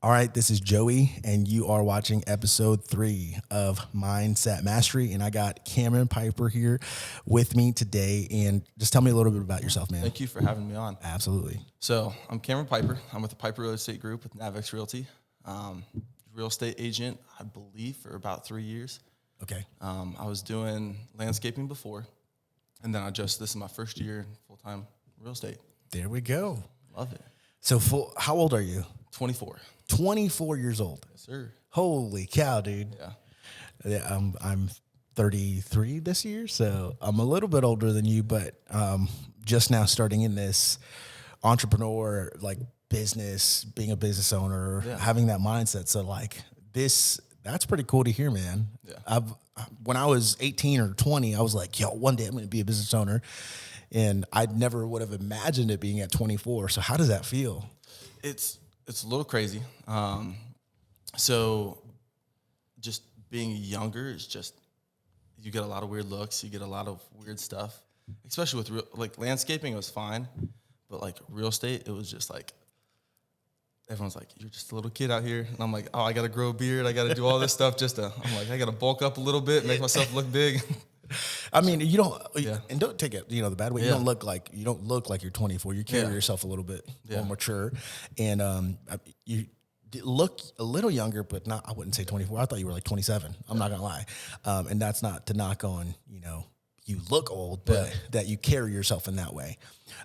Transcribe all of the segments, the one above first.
All right, this is Joey, and you are watching episode 3 of Mindset Mastery. And I got Cameron Piper here with me today. And just tell me a little bit about yourself, man. Thank you for having me on. Absolutely. So I'm Cameron Piper. I'm with the Piper Real Estate Group with Navex Realty. Real estate agent, I believe, for about 3 years. Okay. I was doing landscaping before, and then this is my first year in full-time real estate. There we go. Love it. So how old are you? 24. 24 years old. Yes, sir. Holy cow, dude. Yeah. I'm 33 this year, so I'm a little bit older than you, but just now starting in this entrepreneur business, being a business owner, having that mindset. So that's pretty cool to hear, man. Yeah. When I was 18 or 20, I was like, yo, one day I'm going to be a business owner. And I never would have imagined it being at 24. So how does that feel? It's a little crazy. So just being younger is just, you get a lot of weird looks. You get a lot of weird stuff, especially with landscaping, it was fine. But real estate, it was just everyone's like, you're just a little kid out here. And I'm like, oh, I got to grow a beard. I got to do all this stuff I got to bulk up a little bit, make myself look big. I mean, you don't, and don't take it, the bad way. Yeah. You don't look like you're 24. You carry yourself a little bit more mature, and you look a little younger, but not. I wouldn't say 24. I thought you were like 27. I'm not gonna lie, and that's not to knock on you look old, but that you carry yourself in that way,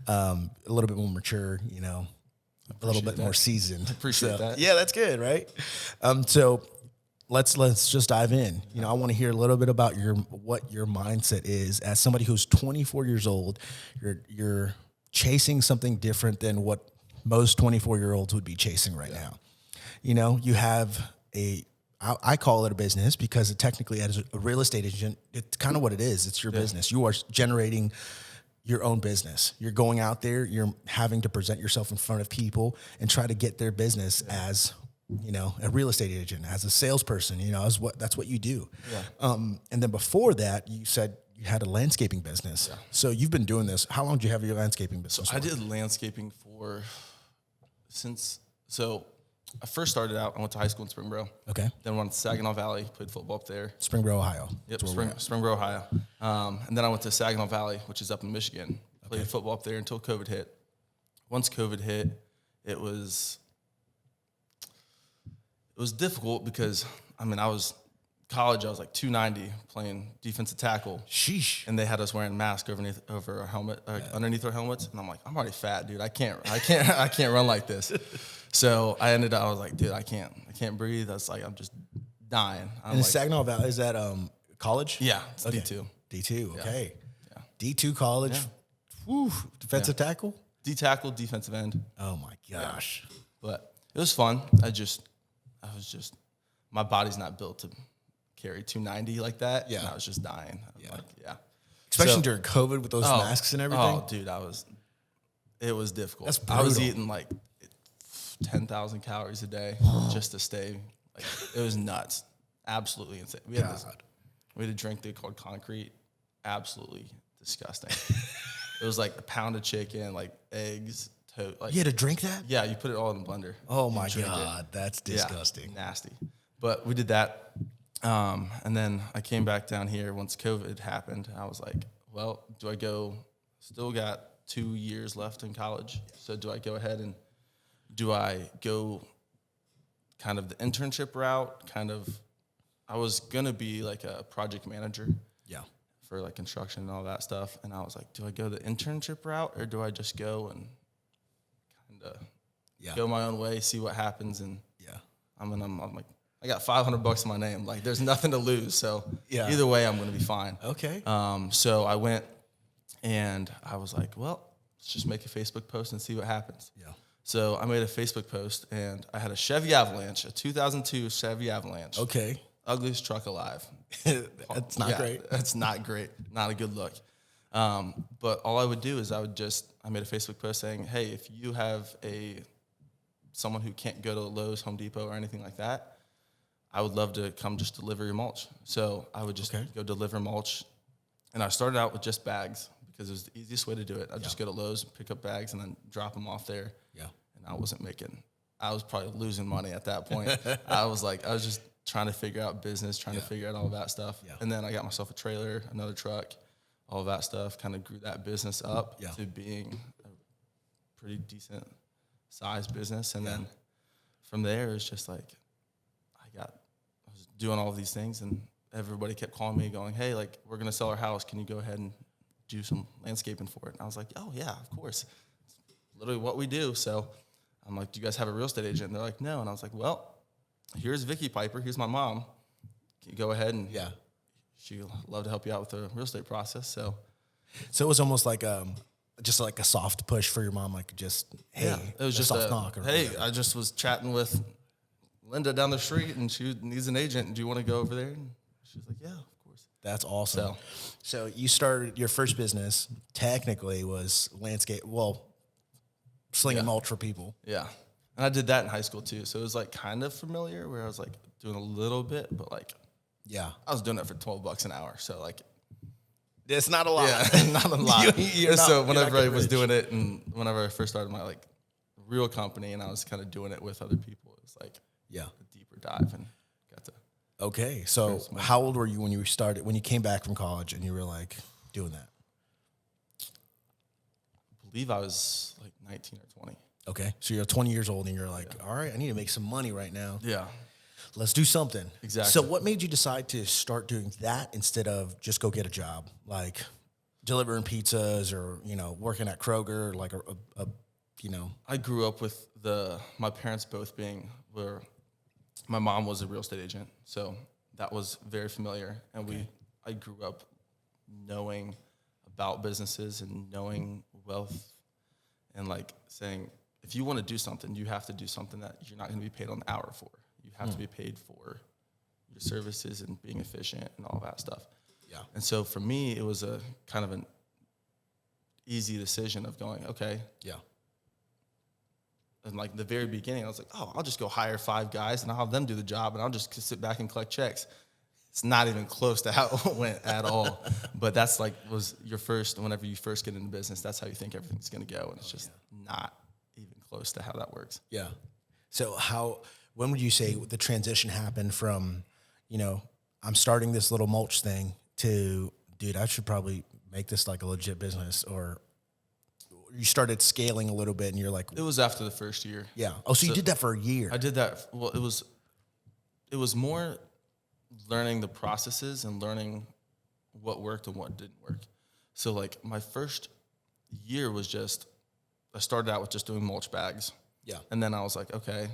a little bit more mature, a little bit more seasoned. Appreciate that. Yeah, that's good, right? So. Let's just dive in. I want to hear a little bit about what your mindset is as somebody who's 24 years old. You're chasing something different than what most 24-year-olds would be chasing right now. You have I call it a business because technically as a real estate agent, it's kind of what it is. It's your business. You are generating your own business. You're going out there, you're having to present yourself in front of people and try to get their business as a real estate agent, as a salesperson, that's what you do. Yeah. And then before that, you said you had a landscaping business. Yeah. So you've been doing this. How long did you have your landscaping business? So I did landscaping so I first started out, I went to high school in Springboro. Okay. Then went to Saginaw Valley, played football up there. Springboro, Ohio. Yep, Springboro, Ohio. And then I went to Saginaw Valley, which is up in Michigan. Played football up there until COVID hit. Once COVID hit, it was difficult because, I was college, I was 290 playing defensive tackle. Sheesh. And they had us wearing masks over our helmet, underneath our helmets. And I'm like, I'm already fat, dude. I can't run like this. So I was like, dude, I can't breathe. That's I'm just dying. And Saginaw Valley, is that college? Yeah, it's okay. D2. D2, okay. Yeah. D2 college. Yeah. Woo, defensive tackle? D-tackle, defensive end. Oh my gosh. Yeah. But it was fun. My body's not built to carry 290 like that. Yeah. And I was just dying. Especially during COVID with those masks and everything. Oh, dude, it was difficult. That's brutal. I was eating 10,000 calories a day just to stay. It was nuts. Absolutely insane. We had a drink they called Concrete. Absolutely disgusting. It was a pound of chicken, eggs. You had to drink that? Yeah, you put it all in a blender. Oh my God, that's disgusting. Yeah, nasty. But we did that. And then I came back down here once COVID happened. I was like, well, do I go? Still got 2 years left in college. So do I go ahead and do I go kind of the internship route? I was going to be a project manager. Yeah. For construction and all that stuff. And I was like, do I go the internship route or do I just go and go my own way, see what happens? And I'm like, I got $500 in my name. There's nothing to lose. So either way, I'm going to be fine. Okay. So I went and I was like, well, let's just make a Facebook post and see what happens. Yeah. So I made a Facebook post and I had a Chevy Avalanche, a 2002 Chevy Avalanche. Okay. Ugliest truck alive. That's not great. That's not great. Not a good look. But all I would do is I made a Facebook post saying, hey, if you have someone who can't go to Lowe's, Home Depot, or anything like that, I would love to come just deliver your mulch. So I would just go deliver mulch. And I started out with just bags because it was the easiest way to do it. I'd just go to Lowe's, pick up bags, and then drop them off there. Yeah. And I I was probably losing money at that point. I was just trying to figure out business, trying to figure out all that stuff. Yeah. And then I got myself a trailer, another truck, all of that stuff, kind of grew that business up to being a pretty decent sized business. And then from there, it's just like, I was doing all of these things, and everybody kept calling me going, hey, like, we're going to sell our house. Can you go ahead and do some landscaping for it? And I was like, oh yeah, of course. It's literally what we do. So I'm like, do you guys have a real estate agent? And they're like, no. And I was like, well, here's Vicky Piper. Here's my mom. Can you go ahead and she'd love to help you out with the real estate process. So it was almost like just like a soft push for your mom, like just, hey, it was just soft knock. Or hey, whatever. I just was chatting with Linda down the street, and she needs an agent. Do you want to go over there? And she's like, yeah, of course. That's awesome. So you started your first business, technically was slinging mulch for people. Yeah. And I did that in high school too. So it was like kind of familiar, where I was like doing a little bit, but like, I was doing it for $12 an hour. So like, it's not a lot. Yeah, not a lot. So whenever I was rich. doing it, and whenever I first started my like real company, and I was kind of doing it with other people, it was like a deeper dive, and got to. Okay, so how old were you when you started? When you came back from college and you were like doing that? I believe I was like 19 or 20. Okay, so you're 20 years old and you're like, all right, I need to make some money right now. Yeah. Let's do something. Exactly. So what made you decide to start doing that instead of just go get a job, like delivering pizzas or, working at Kroger, like I grew up with my parents both being where my mom was a real estate agent. So that was very familiar. And I grew up knowing about businesses and knowing wealth, and like saying, if you want to do something, you have to do something that you're not going to be paid on the hour for. You have to be paid for your services and being efficient and all that stuff. Yeah. And so for me, it was a kind of an easy decision of going, okay. Yeah. And like the very beginning, I was like, oh, I'll just go hire 5 guys and I'll have them do the job, and I'll just sit back and collect checks. It's not even close to how it went at all. But that's like whenever you first get into business, that's how you think everything's going to go. And it's just not even close to how that works. Yeah. So when would you say the transition happened from, I'm starting this little mulch thing to, dude, I should probably make this like a legit business? Or you started scaling a little bit and you're like... It was after the first year. Yeah. Oh, so you did that for a year. I did that. Well, it was more learning the processes and learning what worked and what didn't work. So like my first year was I started out with just doing mulch bags. Yeah. And then I was like, okay,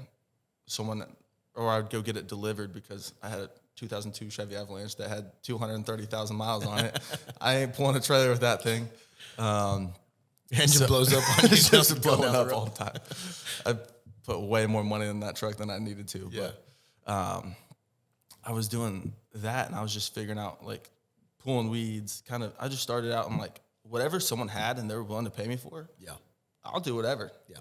I would go get it delivered because I had a 2002 Chevy Avalanche that had 230,000 miles on it. I ain't pulling a trailer with that thing. Engine blows up on you. It's just blowing up all the time. I put way more money in that truck than I needed to. Yeah. But I was doing that, and I was just figuring out, like, pulling weeds. I just started out, and like, whatever someone had and they were willing to pay me for, I'll do whatever. Yeah.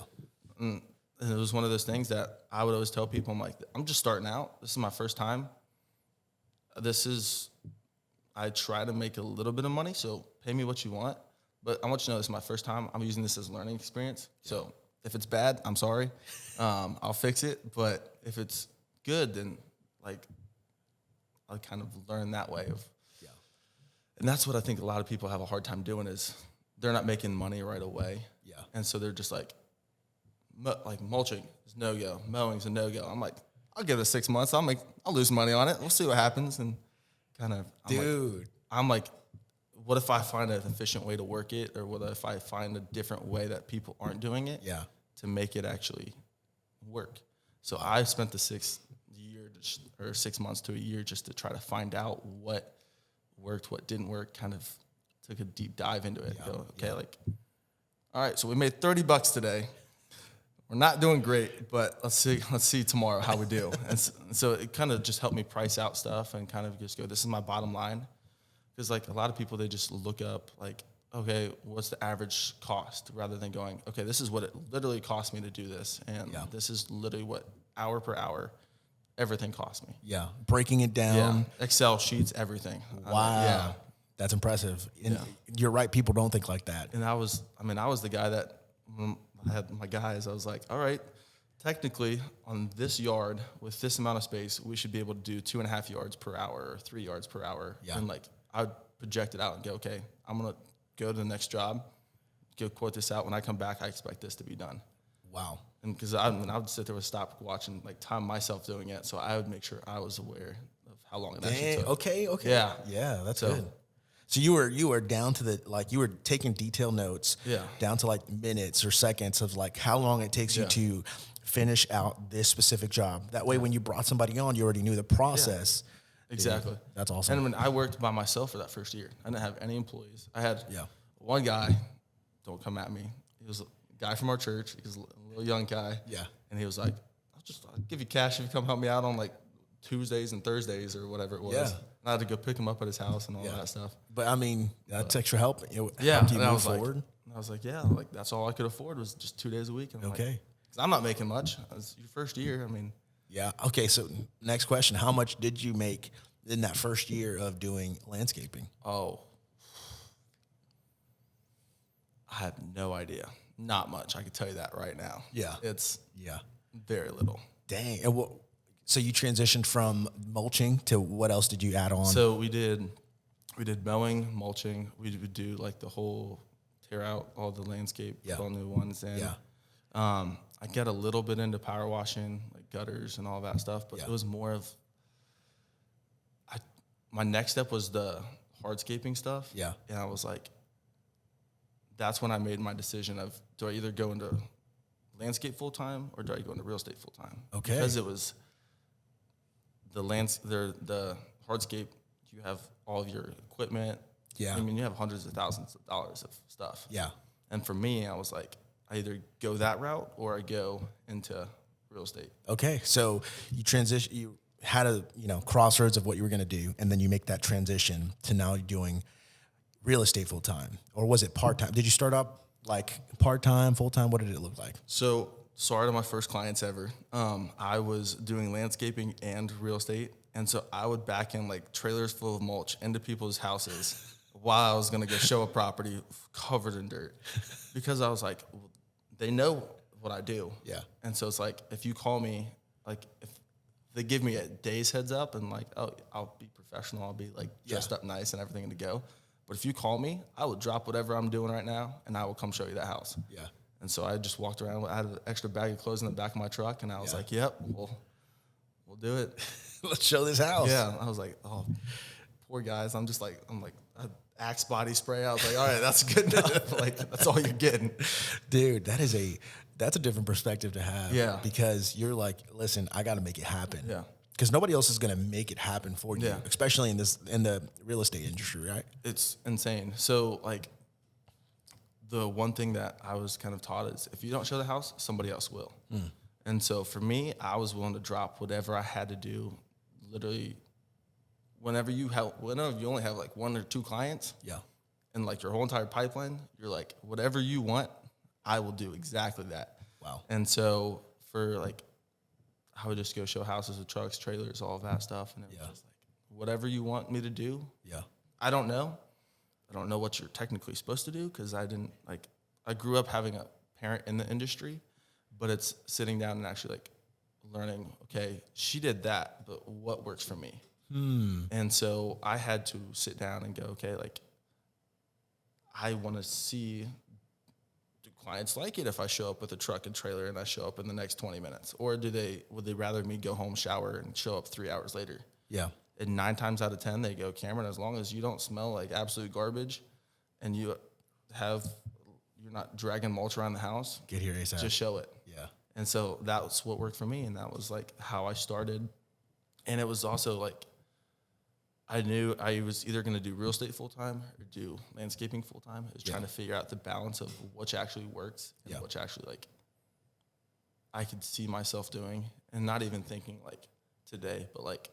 And it was one of those things that I would always tell people, I'm like, I'm just starting out. This is my first time. I try to make a little bit of money, so pay me what you want. But I want you to know this is my first time. I'm using this as a learning experience. So if it's bad, I'm sorry. I'll fix it. But if it's good, then like I'll kind of learn that way of. Yeah. And that's what I think a lot of people have a hard time doing is they're not making money right away. Yeah. And so they're just like mulching is no-go, mowing's a no-go. I'm like, I'll give it 6 months. I'll lose money on it. We'll see what happens. And kind of, I'm like, what if I find an efficient way to work it? Or what if I find a different way that people aren't doing it to make it actually work? So I spent the 6 months to a year just to try to find out what worked, what didn't work, kind of took a deep dive into it. Go, okay, like, all right, so we made $30 today. We're not doing great, but let's see tomorrow how we do. And so it kind of just helped me price out stuff and kind of just go, this is my bottom line. Because like a lot of people, they just look up like, okay, what's the average cost, rather than going, okay, this is what it literally cost me to do this. And this is literally what hour per hour everything cost me. Yeah. Breaking it down. Yeah. Excel sheets, everything. Wow. That's impressive. And you're right. People don't think like that. And I was the guy that when I had my guys, I was like, all right, technically on this yard with this amount of space, we should be able to do 2.5 yards per hour or 3 yards per hour. Yeah. And like I would project it out and go, okay, I'm going to go to the next job, go quote this out. When I come back, I expect this to be done. Wow. And because I would sit there and stop watching, like time myself doing it. So I would make sure I was aware of how long it actually took. Okay. Yeah. Yeah, that's good. So you were down to you were taking detailed notes, down to like minutes or seconds of like how long it takes you to finish out this specific job. That way, when you brought somebody on, you already knew the process. Yeah. Exactly. Dude, that's awesome. And when I worked by myself for that first year, I didn't have any employees. I had one guy, don't come at me. He was a guy from our church. He was a little young guy. Yeah. And he was like, I'll give you cash if you come help me out on like Tuesdays and Thursdays or whatever it was. Yeah. And I had to go pick him up at his house and all that stuff. But I mean, that's extra help. It helped you and move forward. And I was like, like that's all I could afford was just 2 days a week. And I'm Okay. like, 'cause I'm not making much. It was your first year. I mean. Yeah. Okay. So next question: how much did you make in that first year of doing landscaping? Oh, I have no idea. Not much. I can tell you that right now. Yeah. It's very little. Dang. And so you transitioned from mulching to what else did you add on? So we did mowing, mulching. We would do like the whole tear out all the landscape, put all new ones in. Yeah. I get a little bit into power washing, like gutters and all that stuff, but it was more of my next step was the hardscaping stuff. Yeah. And I was like, that's when I made my decision of, do I either go into landscape full time or do I go into real estate full time? Okay. Because it was the hardscape, you have all of your equipment. Yeah. I mean, you have hundreds of thousands of dollars of stuff. Yeah. And for me, I was like, I either go that route or I go into real estate. Okay. So you had a crossroads of what you were going to do, and then you make that transition to now you're doing real estate full time, or was it part time? Did you start up like part time, full time? What did it look like? So sorry to my first clients ever. I was doing landscaping and real estate, and so I would back in like trailers full of mulch into people's houses while I was going to go show a property covered in dirt, because I was like, well, they know what I do. Yeah. And so it's like, if you call me, like if they give me a day's heads up and like, oh, I'll be professional. I'll be like dressed up nice and everything to go. But if you call me, I will drop whatever I'm doing right now and I will come show you that house. Yeah. And so I just walked around. I had an extra bag of clothes in the back of my truck, and I was like, yep, we'll do it. Let's show this house. Yeah. I was like, oh, poor guys. I'm like, Axe body spray. I was like, all right, that's good enough. Like, that's all you're getting. Dude, that's a different perspective to have. Yeah. Because you're like, listen, I got to make it happen. Yeah. Because nobody else is going to make it happen for you, Yeah. especially in the real estate industry, right? It's insane. So, like, the one thing that I was kind of taught is if you don't show the house, somebody else will. And so for me, I was willing to drop whatever I had to do, literally. Whenever you only have like 1 or 2 clients, and like your whole entire pipeline, you're like, whatever you want, I will do exactly that. Wow. And so for like, I would just go show houses with trucks, trailers, all of that stuff, and it was just like, whatever you want me to do. Yeah. I don't know what you're technically supposed to do, because I grew up having a parent in the industry, but it's sitting down and actually like learning, okay, she did that, but what works for me? And so I had to sit down and go, okay, like, I want to see, do clients like it if I show up with a truck and trailer and I show up in the next 20 minutes? Or would they rather me go home, shower, and show up 3 hours later? Yeah. And 9 times out of 10, they go, Cameron, as long as you don't smell like absolute garbage and you're not dragging mulch around the house, Get here ASAP. just show it. Yeah. And so that's what worked for me, and that was like how I started. And it was also like, I knew I was either going to do real estate full time or do landscaping full time. I was trying to figure out the balance of which actually works and which actually like I could see myself doing, and not even thinking like today, but like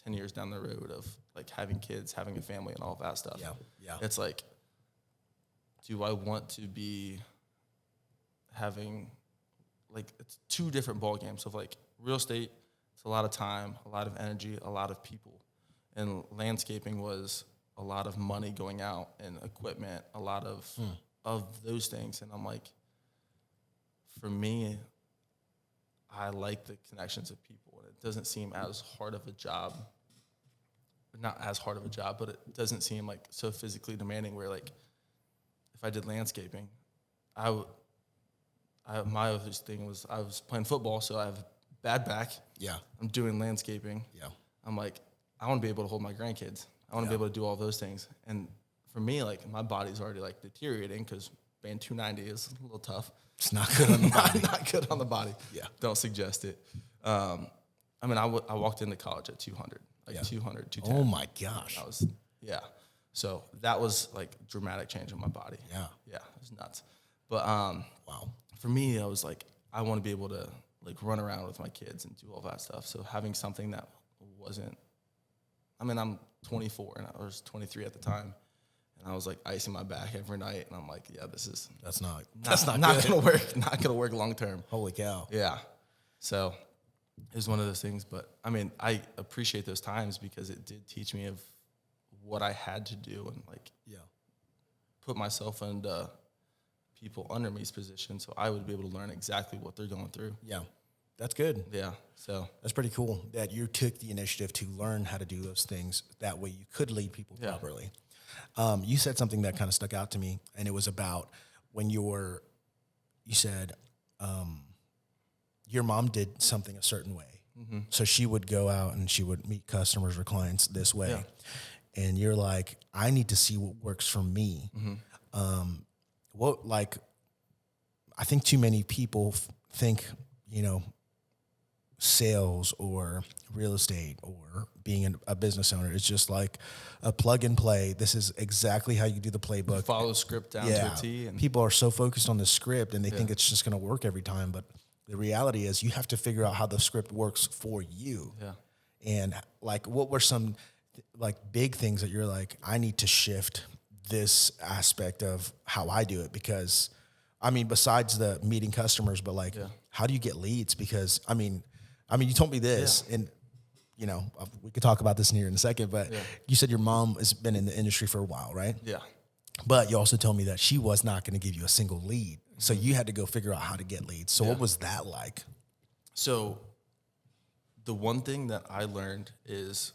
10 years down the road of like having kids, having a family, and all of that stuff. Yeah. Yeah. It's like, do I want to be having like, it's 2 different ball games of like real estate. It's a lot of time, a lot of energy, a lot of people. And landscaping was a lot of money going out and equipment, a lot of those things. And I'm like, for me, I like the connections of people, and it doesn't seem as hard of a job. Not as hard of a job, but it doesn't seem like so physically demanding where like if I did landscaping, my other thing was I was playing football, so I have a bad back. Yeah. I'm doing landscaping. Yeah. I'm like, I want to be able to hold my grandkids. I want to be able to do all those things. And for me, like my body's already like deteriorating because being 290 is a little tough. It's not good on the body. Not good on the body. Yeah. Don't suggest it. I mean, I walked into college at 200, like 200, 210. Oh my gosh. So that was like dramatic change in my body. Yeah. Yeah. It was nuts. But, Wow. for me, I was like, I want to be able to like run around with my kids and do all that stuff. So having something that wasn't, I mean, I'm 24 and I was 23 at the time. And I was like icing my back every night. And I'm like, yeah, That's not not good. going to work. Not going to work long term. Holy cow. Yeah. So it was one of those things. But I mean, I appreciate those times because it did teach me of what I had to do and like put myself into people under me's position so I would be able to learn exactly what they're going through. Yeah. That's good. Yeah. So That's pretty cool that you took the initiative to learn how to do those things. That way you could lead people properly. You said something that kind of stuck out to me, and it was about when you said your mom did something a certain way. Mm-hmm. So she would go out and she would meet customers or clients this way. Yeah. And you're like, I need to see what works for me. Mm-hmm. I think too many people think, sales or real estate or being a business owner is just like a plug and play. This is exactly how you do the playbook. Follow the script down to a T. And people are so focused on the script and they think it's just going to work every time. But the reality is you have to figure out how the script works for you. Yeah. And like, what were some like big things that you're like, I need to shift this aspect of how I do it? Because I mean, besides the meeting customers, but like, how do you get leads? Because I mean, you told me this, and we could talk about this in here in a second. But you said your mom has been in the industry for a while, right? Yeah. But you also told me that she was not going to give you a single lead, so you had to go figure out how to get leads. So what was that like? So the one thing that I learned is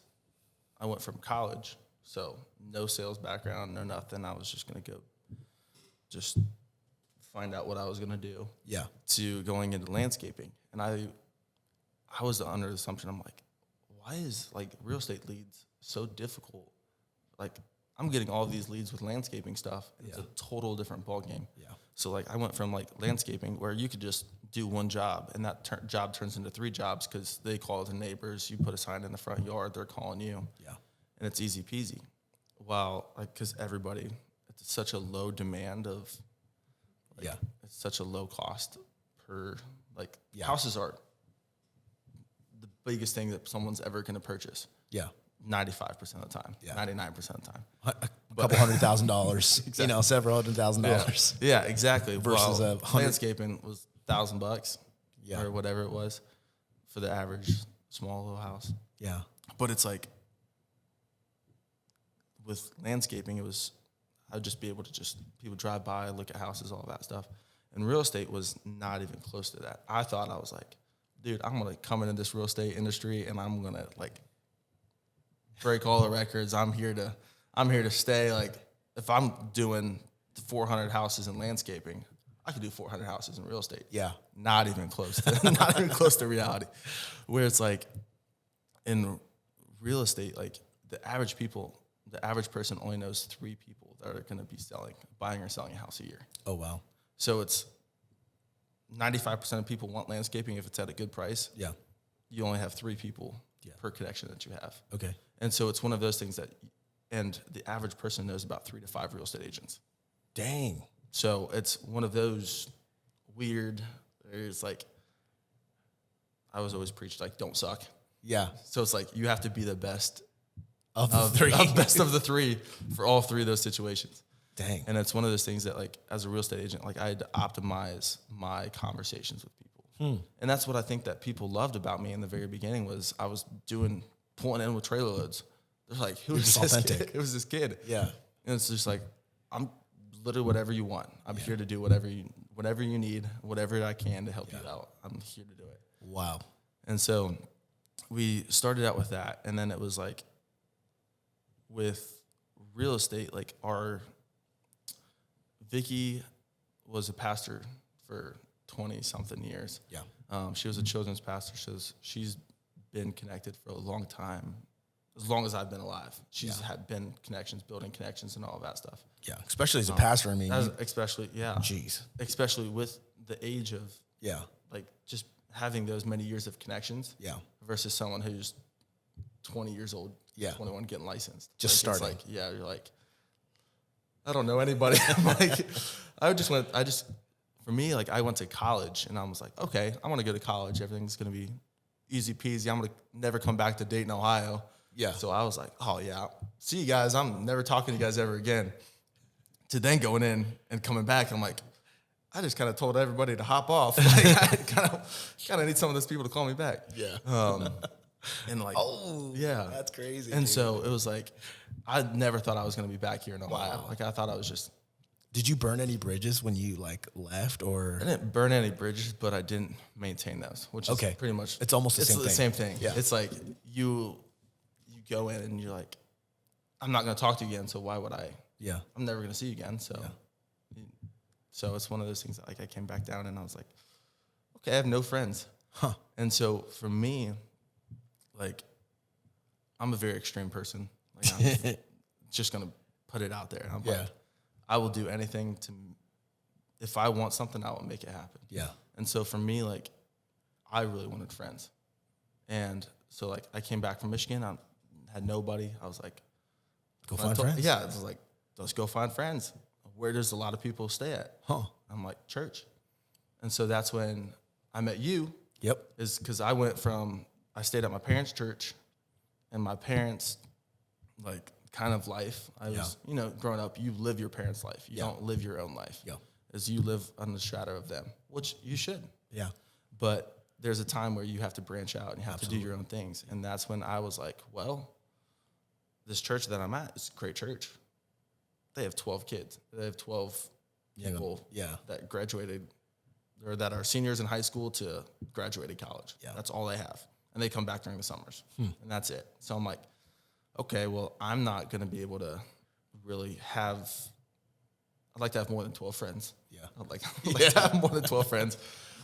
I went from college, so no sales background, no nothing. I was just going to go, just find out what I was going to do. Yeah. To going into landscaping, and I was under the assumption, I'm like, why is like real estate leads so difficult? Like I'm getting all these leads with landscaping stuff. It's a total different ballgame. Yeah. So like I went from like landscaping where you could just do one job and that job turns into 3 jobs because they call the neighbors. You put a sign in the front yard, they're calling you. Yeah. And it's easy peasy. While like because everybody, it's such a low demand of. Like, it's such a low cost per like houses are the biggest thing that someone's ever going to purchase. Yeah. 95% of the time. Yeah. 99% of the time. A couple $100,000, exactly. Several $100,000. Yeah, exactly. Versus landscaping was $1,000 or whatever it was for the average small little house. Yeah. But it's like with landscaping, it was I'd just be able to people drive by, look at houses, all that stuff. And real estate was not even close to that. I thought I was like, dude, I'm going to come into this real estate industry and I'm going to like break all the records. I'm here to stay. Like if I'm doing 400 houses in landscaping, I could do 400 houses in real estate. Yeah. Not even close to reality. Where it's like in real estate, like the average person only knows 3 people that are going to be buying or selling a house a year. Oh, wow. So it's 95% of people want landscaping if it's at a good price. Yeah. You only have 3 people per connection that you have. Okay. And so it's one of those things and the average person knows about 3 to 5 real estate agents. Dang. So it's one of those weird, it's like, I was always preached like, don't suck. Yeah. So it's like, you have to be the best of the 3. Best of the 3 for all 3 of those situations. Dang. And it's one of those things that, like, as a real estate agent, like, I had to optimize my conversations with people. And that's what I think that people loved about me in the very beginning was I was pulling in with trailer loads. They're like, who is this kid? It was this kid. Yeah. And it's just like, I'm literally whatever you want. I'm here to do whatever you need, whatever I can to help you out. I'm here to do it. Wow. And so we started out with that. And then it was like with real estate, like Vicky was a pastor for 20 something years. Yeah. She was a children's pastor. She's been connected for a long time. As long as I've been alive, she's had been connections, building connections and all of that stuff. Yeah. Especially as a pastor. I mean, especially with the age of, like just having those many years of connections versus someone who's 20 years old, 21 getting licensed. Just like, starting. It's like, you're like, I don't know anybody. Like, for me, like I went to college and I was like, okay, I want to go to college. Everything's going to be easy peasy. I'm going to never come back to Dayton, Ohio. Yeah. So I was like, oh yeah, see you guys. I'm never talking to you guys ever again. To then going in and coming back, I'm like, I just kind of told everybody to hop off. Like, I kind of need some of those people to call me back. Yeah. And like, that's crazy. And so it was like, I never thought I was going to be back here in Ohio. Wow. Like I thought I was just. Did you burn any bridges when you like left, or? I didn't burn any bridges, but I didn't maintain those, which is pretty much. It's almost the same thing. Yeah. It's like you go in and you're like, I'm not going to talk to you again, so why would I? Yeah. I'm never going to see you again. So, so it's one of those things that like I came back down and I was like, okay, I have no friends. Huh. And so for me, like, I'm a very extreme person. Like I'm just going to put it out there. I'm like, I will do anything if I want something, I will make it happen. Yeah. And so for me, like, I really wanted friends. And so like I came back from Michigan, I had nobody. I was like, go find friends. Yeah. It was like, let's go find friends. Where does a lot of people stay at? Huh. I'm like, church. And so that's when I met you. Yep. Is because I stayed at my parents' church, and my parents, like, kind of life. I was, growing up, you live your parents' life. You don't live your own life. Yeah. As you live under the shadow of them, which you should. Yeah. But there's a time where you have to branch out and you have to do your own things. And that's when I was like, well, this church that I'm at is a great church. They have 12 kids. They have 12 people that graduated or that are seniors in high school to graduated college. Yeah. That's all they have. And they come back during the summers. And that's it. So I'm like, okay, well, I'm not going to be able to really have, I'd like to have more than 12 friends. Yeah. I'd like to have more than 12 friends.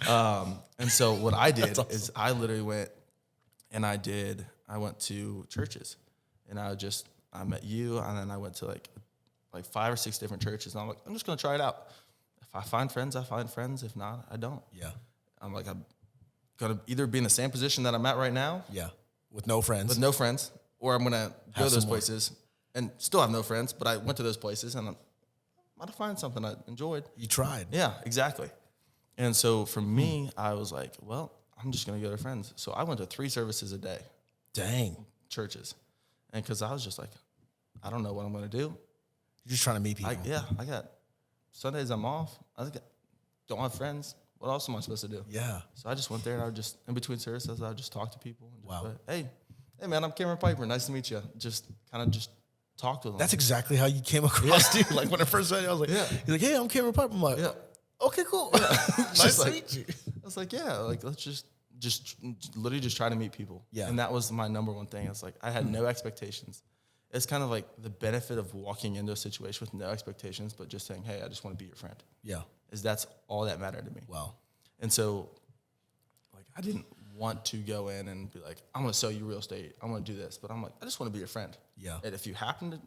And so what I did is I literally went and I went to churches, and I met you, and then I went to like 5 or 6 different churches, and I'm like, I'm just going to try it out. If I find friends, I find friends. If not, I don't. Yeah. I'm like, I'm going to either be in the same position that I'm at right now. Yeah. With no friends. Or I'm going to go to those places and still have no friends, but I went to those places and I'm going to find something I enjoyed. You tried. Yeah, exactly. And so for me, I was like, well, I'm just going to go to friends. So I went to 3 services a day. Dang. Churches. And because I was just like, I don't know what I'm going to do. You're just trying to meet people. I got Sundays I'm off. Don't have friends. What else am I supposed to do? Yeah. So I just went there and I would just, in between services, I would just talk to people. And just say, hey man, I'm Cameron Piper. Nice to meet you. Just kind of just talk to them. That's exactly how you came across, dude. Like when I first met you, I was like, he's like, hey, I'm Cameron Piper. I'm like, okay, cool. Nice to meet you. I was like, like let's just literally just try to meet people. Yeah. And that was my number one thing. It's like I had no expectations. It's kind of like the benefit of walking into a situation with no expectations, but just saying, hey, I just want to be your friend. Yeah. That's all that mattered to me. Wow. And so like I didn't want to go in and be like, I'm going to sell you real estate. I'm going to do this. But I'm like, I just want to be your friend. Yeah. And if you happen to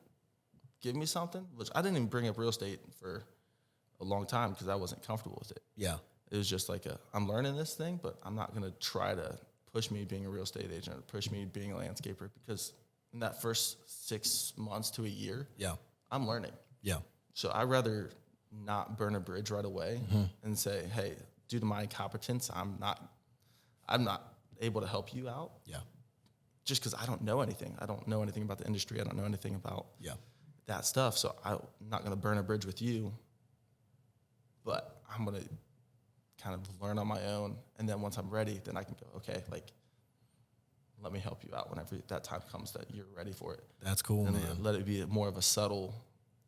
give me something, which I didn't even bring up real estate for a long time because I wasn't comfortable with it. Yeah. It was just like I'm learning this thing, but I'm not going to try to push me being a real estate agent or push me being a landscaper because in that first 6 months to a year, I'm learning. Yeah. So I'd rather not burn a bridge right away and say, hey, due to my incompetence, I'm not able to help you out. Yeah. Just because I don't know anything. I don't know anything about the industry. I don't know anything about that stuff. So I'm not going to burn a bridge with you, but I'm going to kind of learn on my own. And then once I'm ready, then I can go, okay, like, let me help you out whenever that time comes that you're ready for it. That's cool, and man. Let it be more of a subtle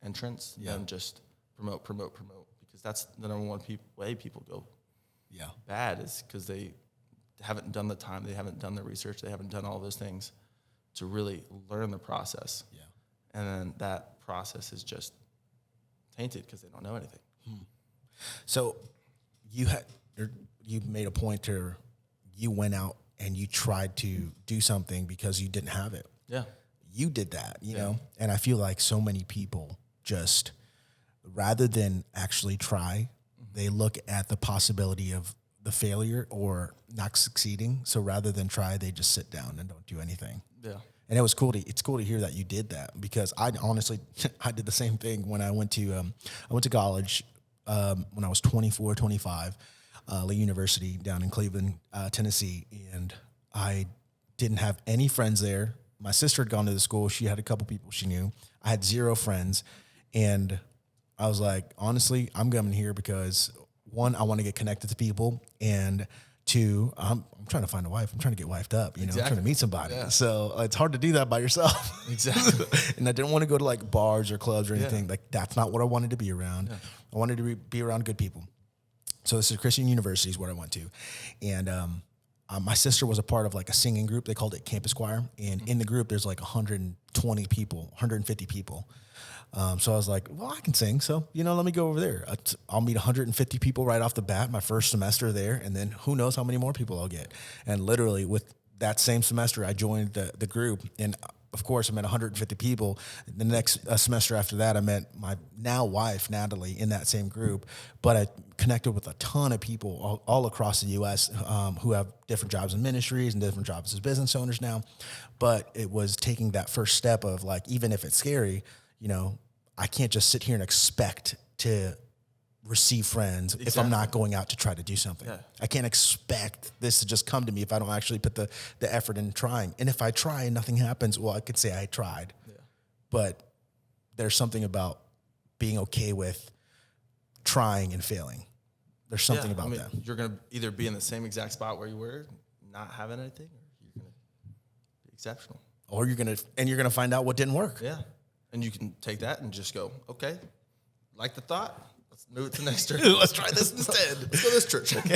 entrance than just promote, because that's the number one way people go bad is because they haven't done the time, they haven't done the research, they haven't done all those things to really learn the process. Yeah. And then that process is just tainted because they don't know anything. So you made a point to, you went out and you tried to do something because you didn't have it. Yeah. You did that, you know? And I feel like so many people just, rather than actually try, they look at the possibility of the failure or not succeeding. So rather than try, they just sit down and don't do anything. Yeah. And it's cool to hear that you did that, because I honestly, I did the same thing when I went to college when I was 24, 25, Lee University down in Cleveland, Tennessee. And I didn't have any friends there. My sister had gone to the school. She had a couple people she knew. I had 0 friends. And I was like, honestly, I'm coming here because, 1, I want to get connected to people, and 2, I'm trying to find a wife. I'm trying to get wifed up, you know, I'm trying to meet somebody. Yeah. So it's hard to do that by yourself. Exactly. And I didn't want to go to like bars or clubs or anything. Like, that's not what I wanted to be around. Yeah. I wanted to be around good people. So this is Christian University is where I went to. And my sister was a part of like a singing group. They called it Campus Choir. And in the group, there's like 120 people, 150 people. So I was like, well, I can sing. So, you know, let me go over there. I'll meet 150 people right off the bat, my first semester there. And then who knows how many more people I'll get. And literally with that same semester, I joined the group. And of course, I met 150 people. The next semester after that, I met my now wife, Natalie, in that same group. But I connected with a ton of people all across the U.S. Who have different jobs in ministries and different jobs as business owners now. But it was taking that first step of like, even if it's scary, you know, I can't just sit here and expect to receive friends if I'm not going out to try to do something. Yeah. I can't expect this to just come to me if I don't actually put the effort in trying. And if I try and nothing happens, well, I could say I tried. Yeah. But there's something about being okay with trying and failing. There's something about that. You're going to either be in the same exact spot where you were, not having anything, or you're going to be exceptional. Or you're going to find out what didn't work. Yeah. And you can take that and just go, okay, like the thought, let's move it to next church. Let's try this instead. Let's go to this church. Okay.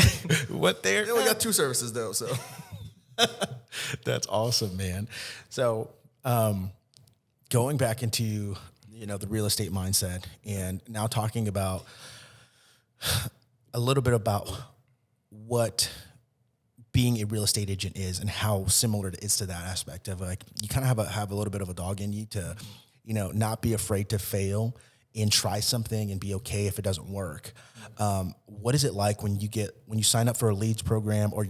What there? Yeah, we got 2 services though, so. That's awesome, man. So going back into, you know, the real estate mindset, and now talking about a little bit about what being a real estate agent is and how similar it is to that aspect of like, you kind of have a little bit of a dog in you to, you know, not be afraid to fail and try something and be okay if it doesn't work. What is it like when you sign up for a leads program, or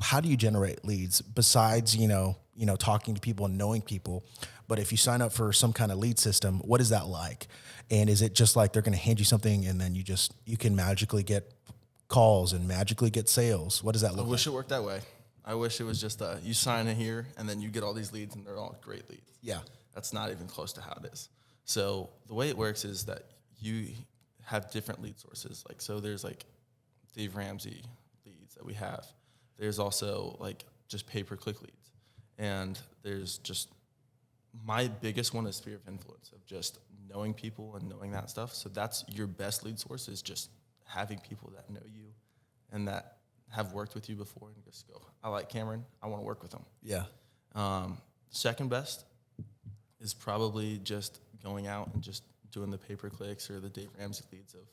how do you generate leads besides, you know, talking to people and knowing people? But if you sign up for some kind of lead system, what is that like? And is it just like they're going to hand you something and then you can magically get calls and magically get sales? What does that look like? I wish it worked that way. I wish it was just you sign in here and then you get all these leads and they're all great leads. Yeah. That's not even close to how it is. So the way it works is that you have different lead sources. Like, so there's like Dave Ramsey leads that we have. There's also like just pay-per-click leads. And there's just, my biggest one is sphere of influence, of just knowing people and knowing that stuff. So that's your best lead source, is just having people that know you and that have worked with you before and just go, I like Cameron, I want to work with him. Yeah. Second best is probably just going out and just doing the pay-per-clicks or the Dave Ramsey leads. Of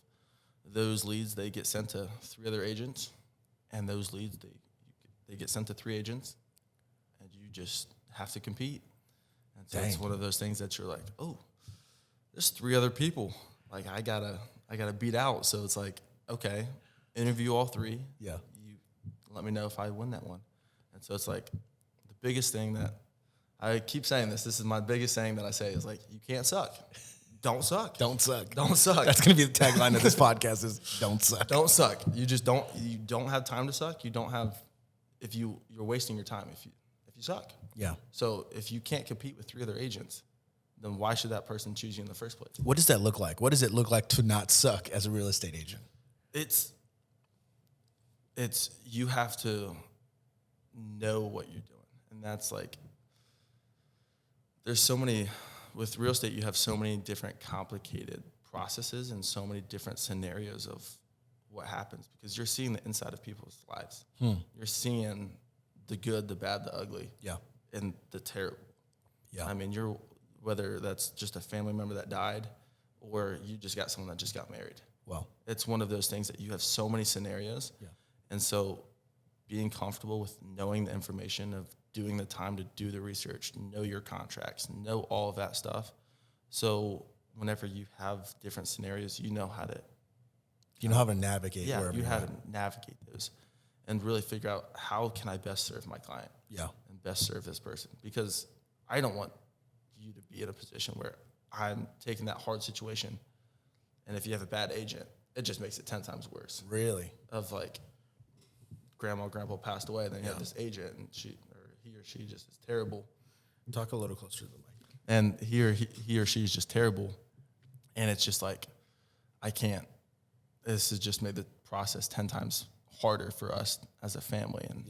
those leads, they get sent to 3 other agents, and those leads, they get sent to 3 agents, and you just have to compete. And so it's one of those things that you're like, oh, there's 3 other people. Like, I gotta beat out. So it's like, okay, interview all 3. Yeah. You let me know if I win that one. And so it's like, the biggest thing that I keep saying this is my biggest saying that I say is like, you can't suck. Don't suck. Don't suck. Don't suck. That's going to be the tagline of this podcast is don't suck. Don't suck. You just don't have time to suck. You don't have, you're wasting your time if you suck. Yeah. So if you can't compete with 3 other agents, then why should that person choose you in the first place? What does that look like? What does it look like to not suck as a real estate agent? It's you have to know what you're doing. And that's like, there's so many, with real estate, you have so many different complicated processes and so many different scenarios of what happens, because you're seeing the inside of people's lives. You're seeing the good, the bad, the ugly, and the terrible. I mean, whether that's just a family member that died, or you just got someone that just got married. Wow. It's one of those things that you have so many scenarios. And so being comfortable with knowing the information, of doing the time to do the research, know your contracts, know all of that stuff. So whenever you have different scenarios, you know how to navigate. Yeah, you have to navigate those and really figure out, how can I best serve my client? And best serve this person, because I don't want you to be in a position where I'm taking that hard situation, and if you have a bad agent, it just makes it 10 times worse. Really? Of like, grandma, grandpa passed away, and then you have this agent, and he or she just is terrible. Talk a little closer to the mic. And he or she is just terrible, and it's just like, I can't. This has just made the process 10 times harder for us as a family, and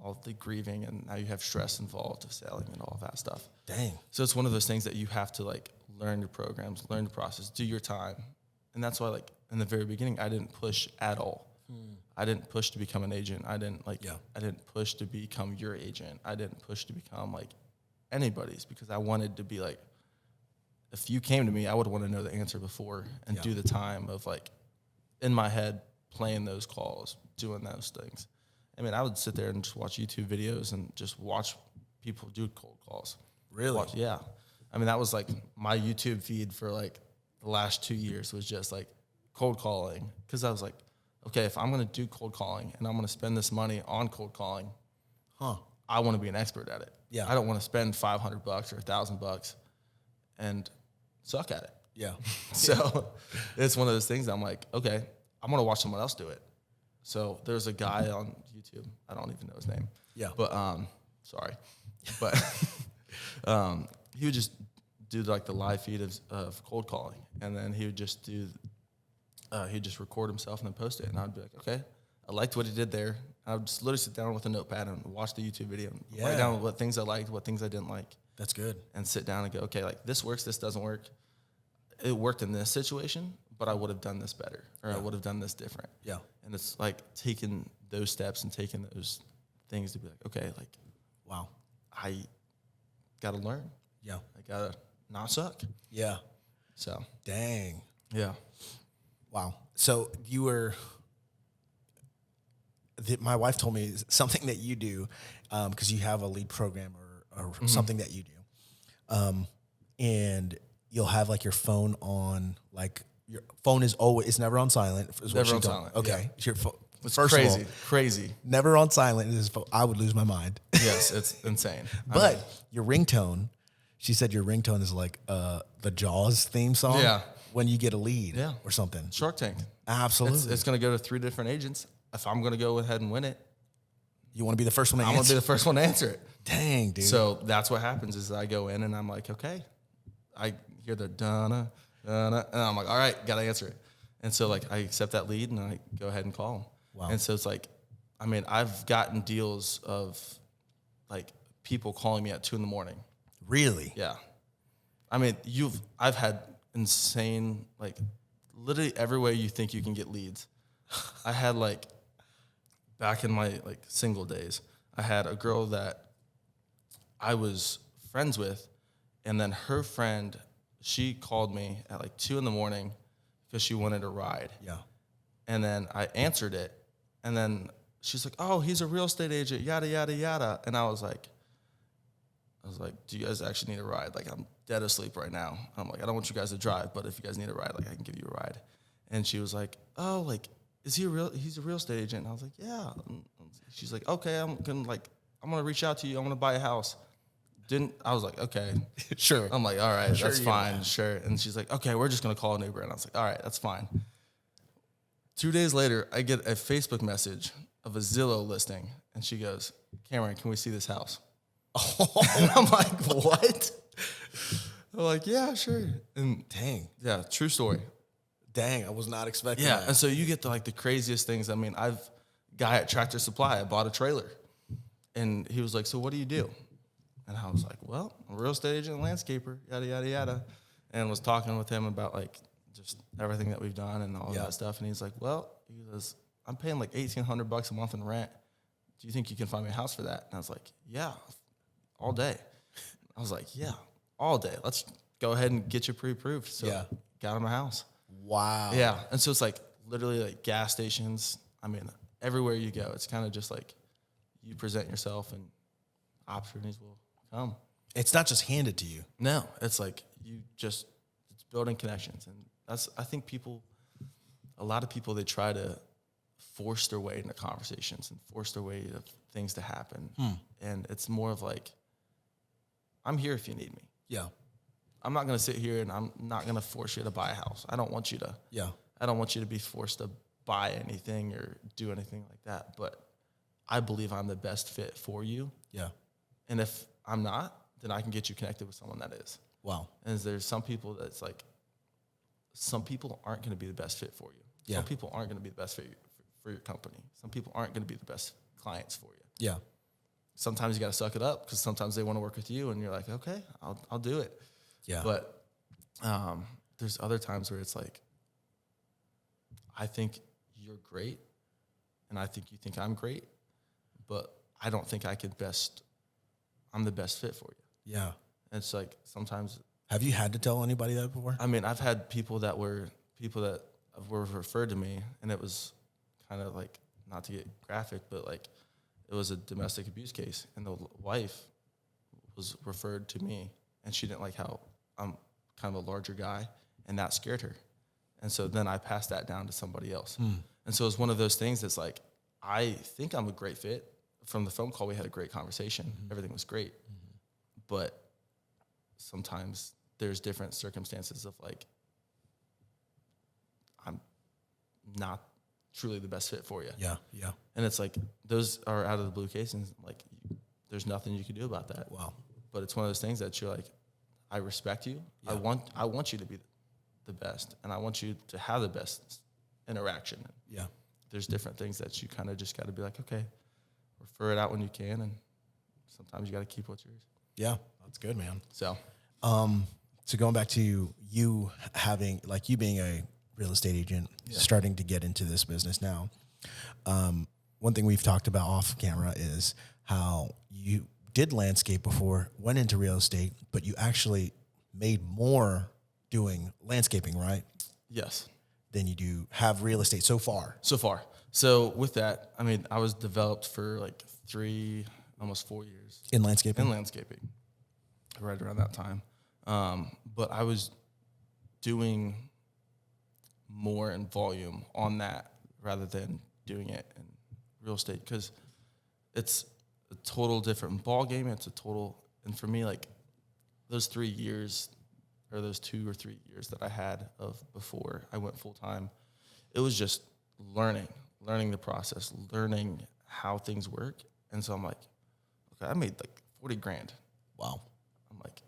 all the grieving, and now you have stress involved of selling and all of that stuff. Dang. So it's one of those things that you have to like learn your programs, learn the process, do your time. And that's why, like, in the very beginning, I didn't push at all. I didn't push to become an agent. I didn't push to become your agent. I didn't push to become like anybody's, because I wanted to be like, if you came to me, I would want to know the answer before, and do the time of like, in my head, playing those calls, doing those things. I mean, I would sit there and just watch YouTube videos and just watch people do cold calls. Really? I mean, that was like my YouTube feed for like the last 2 years, was just like cold calling. Because I was like, okay, if I'm going to do cold calling and I'm going to spend this money on cold calling, I want to be an expert at it. Yeah. I don't want to spend $500 or $1,000 and suck at it. So it's one of those things that I'm like, okay, I'm going to watch someone else do it. So there's a guy on YouTube. I don't even know his name. But sorry. But he would just do like the live feed of cold calling, and then he would just he'd just record himself and then post it, and I'd be like, okay, I liked what he did there. I would just literally sit down with a notepad and watch the YouTube video, and write down what things I liked, what things I didn't like. That's good. And sit down and go, okay, like this works, this doesn't work. It worked in this situation, but I would have done this better, or I would have done this different. And it's like taking those steps and taking those things to be like, okay, like, wow, I got to learn. I got to not suck. So. Dang. Wow. So you were, my wife told me something that you do, because you have a lead program or something that you do. And you'll have like your phone on, like your phone is always, it's never on silent. Never on silent. Okay. Your phone. It's crazy. Never on silent. I would lose my mind. Yes, it's insane. But your ringtone, she said your ringtone is like the Jaws theme song. When you get a lead or something. Shark Tank. Absolutely. It's going to go to 3 different agents. If I'm going to go ahead and win it, you want to be the first one to answer? I want to be the first one to answer it. Dang, dude. So that's what happens is I go in and I'm like, okay. I hear the donna, donna, and I'm like, all right, got to answer it. And so like I accept that lead and I go ahead and call them. Wow. And so it's like, I mean, I've gotten deals of like people calling me at 2 a.m. Really? Yeah. I mean, I've had insane, like literally every way you think you can get leads. I had like, back in my like single days, I had a girl that I was friends with, and then her friend, she called me at like 2 a.m. because she wanted a ride. And then I answered it, and then she's like, oh, he's a real estate agent, yada, yada, yada. And I was like, do you guys actually need a ride? Like, I'm dead asleep right now. I'm like, I don't want you guys to drive, but if you guys need a ride, like, I can give you a ride. And she was like, oh, like, he's a real estate agent. And I was like, yeah. And she's like, okay, I'm gonna reach out to you. I'm gonna buy a house. I was like, okay. Sure. I'm like, all right, sure, that's fine. Sure. And she's like, okay, we're just gonna call an Uber. And I was like, all right, that's fine. 2 days later, I get a Facebook message of a Zillow listing, and she goes, Cameron, can we see this house? And I'm like, what? I'm like, yeah, sure. And dang. Yeah, true story. Dang, I was not expecting that. And so you get to like the craziest things. I mean, guy at Tractor Supply, I bought a trailer. And he was like, so what do you do? And I was like, well, I'm a real estate agent and landscaper, yada, yada, yada. And was talking with him about like just everything that we've done and all of that stuff. And he's like, well, he goes, I'm paying like $1,800 a month in rent. Do you think you can find me a house for that? And I was like, yeah, all day. I was like, yeah, all day. Let's go ahead and get you pre-approved. So got him a house. Wow. Yeah. And so it's like literally like gas stations. I mean, everywhere you go, it's kind of just like you present yourself and opportunities will come. It's not just handed to you. No, it's like it's building connections. And I think a lot of people, they try to force their way into conversations and force their way of things to happen. And it's more of like, I'm here if you need me. Yeah. I'm not going to sit here and I'm not going to force you to buy a house. I don't want you to. Yeah. I don't want you to be forced to buy anything or do anything like that. But I believe I'm the best fit for you. Yeah. And if I'm not, then I can get you connected with someone that is. Wow. And there's some people that's like, some people aren't going to be the best fit for you. Yeah. Some people aren't going to be the best fit for your company. Some people aren't going to be the best clients for you. Yeah. Sometimes you got to suck it up because sometimes they want to work with you and you're like, okay, I'll do it. Yeah. But there's other times where it's like, I think you're great and I think you think I'm great, but I don't think I'm the best fit for you. Yeah. And it's like sometimes. Have you had to tell anybody that before? I mean, I've had people that were referred to me, and it was kind of like, not to get graphic, but like it was a domestic abuse case, and the wife was referred to me, and she didn't like how I'm kind of a larger guy, and that scared her. And so then I passed that down to somebody else. And so it's one of those things that's like, I think I'm a great fit. From the phone call, we had a great conversation. Everything was great. But sometimes there's different circumstances of like, I'm not truly the best fit for you. Yeah. Yeah. And it's like, those are out of the blue case, and like, there's nothing you can do about that. Wow. But it's one of those things that you're like, I respect you. Yeah. I want you to be the best, and I want you to have the best interaction. Yeah. There's different things that you kind of just got to be like, okay, refer it out when you can, and sometimes you got to keep what's yours. Yeah. That's good, man. So, so going back to you having, like, you being a real estate agent, starting to get into this business now. One thing we've talked about off camera is how you did landscape before, went into real estate, but you actually made more doing landscaping, right? yes. Than you do have real estate so far. So with that, I mean, I was developed for like almost 4 years. In landscaping? Right around that time. But I was doing more in volume on that rather than doing it in real estate, because it's a total different ball game. And for me, like those 3 years or those 2 or 3 years that I had of before I went full time, it was just learning the process, learning how things work. And so I'm like, okay, I made like 40 grand. Wow. I'm like,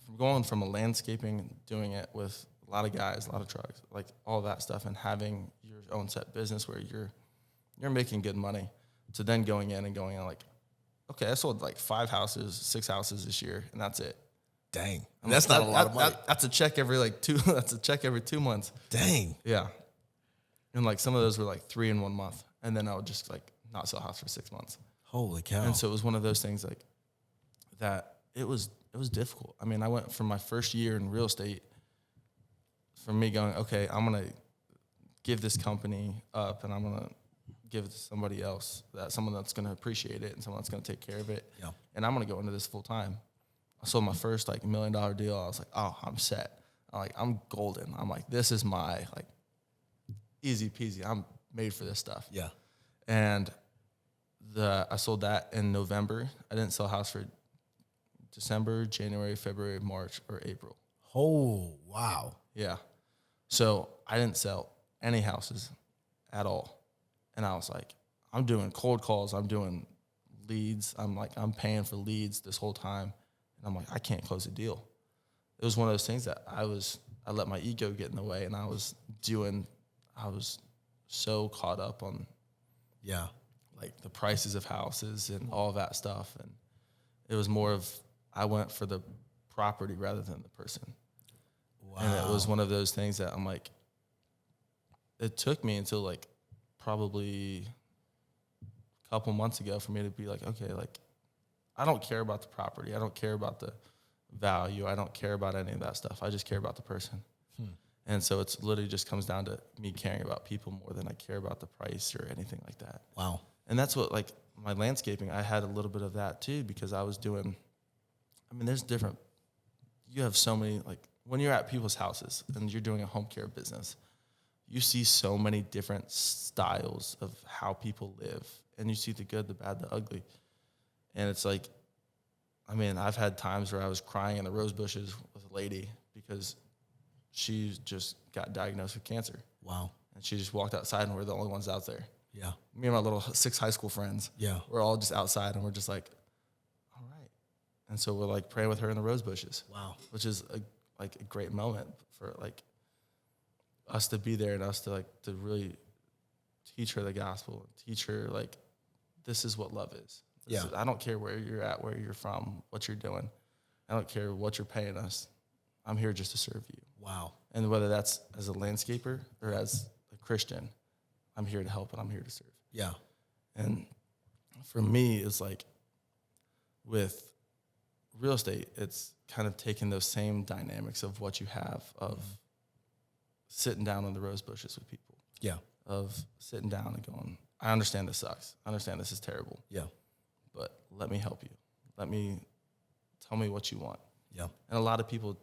from going from a landscaping and doing it with a lot of guys, a lot of trucks, like all that stuff, and having your own set business where you're making good money, to then going in like, okay, I sold like 5 houses, 6 houses this year, and that's it. Dang. I'm That's like, not a lot of money. That's a check every like 2. That's a check every 2 months. Dang. Yeah. And like some of those were like 3 in 1 month, and then I would just like not sell a house for 6 months. Holy cow. And so it was one of those things like that. It was difficult. I mean, I went from my first year in real estate, from me going, okay, I'm going to give this company up and I'm going to give it to somebody else, someone that's going to appreciate it and someone that's going to take care of it. Yeah. And I'm going to go into this full time. I sold my first like $1 million deal. I was like, oh, I'm set. I'm golden. I'm like, this is my like easy peasy. I'm made for this stuff. Yeah. And I sold that in November. I didn't sell a house for December, January, February, March, or April. Oh, wow. Yeah. So I didn't sell any houses at all. And I was like, I'm doing cold calls. I'm doing leads. I'm paying for leads this whole time. And I'm like, I can't close a deal. It was one of those things that I let my ego get in the way, and I was so caught up on like the prices of houses and all that stuff. And it was more of, I went for the property rather than the person. Wow. And it was one of those things that I'm like, it took me until like probably a couple months ago for me to be like, okay, like, I don't care about the property. I don't care about the value. I don't care about any of that stuff. I just care about the person. And so it's literally just comes down to me caring about people more than I care about the price or anything like that. Wow. And that's what, like, my landscaping, I had a little bit of that too, because I was doing, I mean, there's different, you have so many, like, when you're at people's houses and you're doing a home care business, you see so many different styles of how people live, and you see the good, the bad, the ugly. And it's like, I mean, I've had times where I was crying in the rose bushes with a lady because she just got diagnosed with cancer. Wow. And she just walked outside, and we're the only ones out there. Yeah. Me and my little 6 high school friends. Yeah. We're all just outside, and we're just like, all right. And so we're like praying with her in the rose bushes. Wow. Which is a great moment for like us to be there and us to like to really teach her the gospel, teach her like this is what love is. I don't care where you're at, where you're from, what you're doing. I don't care what you're paying us. I'm here just to serve you. Wow. And whether that's as a landscaper or as a Christian, I'm here to help and I'm here to serve. Yeah. And for me, it's like with real estate, it's kind of taking those same dynamics of what you have of sitting down in the rose bushes with people. Yeah. Of sitting down and going, I understand this sucks. I understand this is terrible. Yeah. But let me help you. Tell me what you want. Yeah. And a lot of people,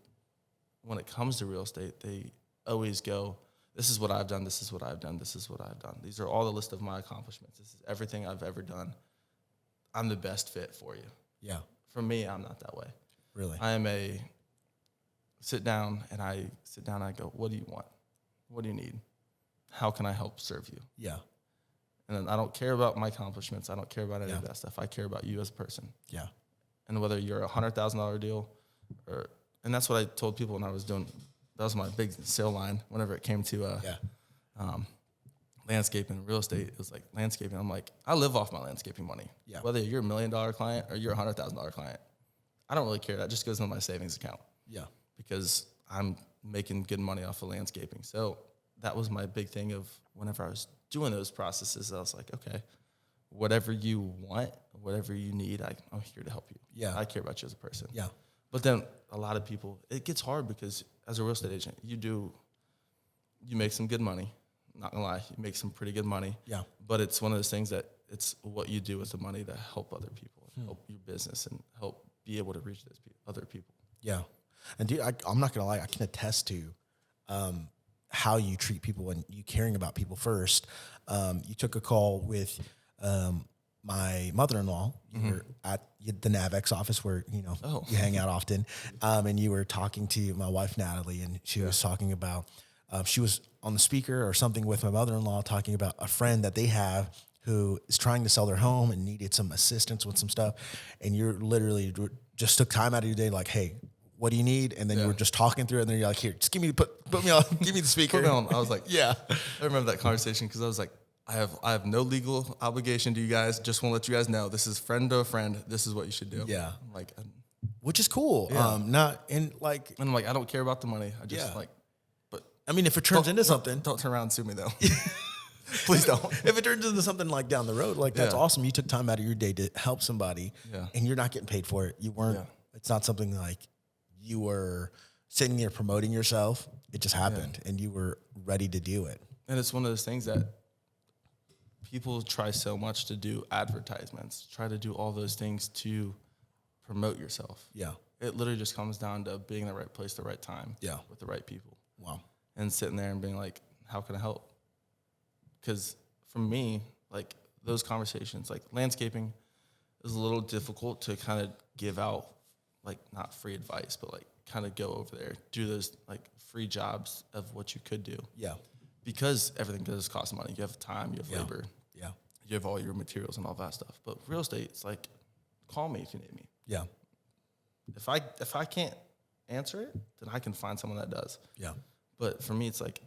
when it comes to real estate, they always go, this is what I've done, this is what I've done, this is what I've done. These are all the list of my accomplishments. This is everything I've ever done. I'm the best fit for you. Yeah. For me, I'm not that way. Really? I am a sit down and I go, what do you want? What do you need? How can I help serve you? Yeah. And I don't care about my accomplishments. I don't care about any of that stuff. I care about you as a person. Yeah. And whether you're a $100,000 deal and that's what I told people when I was doing, that was my big sale line whenever it came to landscaping and real estate. It was like landscaping. I'm like, I live off my landscaping money. Yeah. Whether you're $1 million client or you're a $100,000 client, I don't really care. That just goes into my savings account. Yeah. Because I'm making good money off of landscaping. So that was my big thing of whenever I was doing those processes, I was like, okay, whatever you want, whatever you need, I'm here to help you. Yeah. I care about you as a person. Yeah. But then a lot of people, it gets hard because as a real estate agent, you make some good money. Not gonna lie, you make some pretty good money. Yeah. But it's one of those things that it's what you do with the money to help other people, help your business, and help be able to reach those other people. Yeah. And dude, I'm not gonna lie, I can attest to how you treat people and you caring about people first. You took a call with my mother-in-law. You were at the NAVX office where, you hang out often. And you were talking to my wife, Natalie, and she was talking about, she was on the speaker or something with my mother-in-law talking about a friend that they have who is trying to sell their home and needed some assistance with some stuff. And you're literally just took time out of your day, like, hey, what do you need? And then you were just talking through it, and then you're like, here, just put me on, give me the speaker. Put me on. I was like, yeah. I remember that conversation because I was like, I have no legal obligation to you guys. Just want to let you guys know this is friend to a friend. This is what you should do. Yeah. I'm like, which is cool. Yeah. And I'm like, I don't care about the money. I just but I mean, if it turns into something, don't turn around and sue me though. Please don't. If it turns into something like down the road, like that's awesome. You took time out of your day to help somebody, and you're not getting paid for it. You weren't. It's not something like you were sitting there promoting yourself. It just happened, and you were ready to do it. And it's one of those things that people try so much to do advertisements, try to do all those things to promote yourself. Yeah. It literally just comes down to being in the right place, the right time, with the right people. Wow. And sitting there and being like, how can I help? Because for me, like those conversations, like landscaping is a little difficult to kind of give out, like not free advice, but like kind of go over there, do those like free jobs of what you could do. Yeah. Because everything does cost money. You have time, you have labor. Yeah. You have all your materials and all that stuff. But real estate, it's like, call me if you need me. Yeah. If I can't answer it, then I can find someone that does. Yeah. But for me, it's like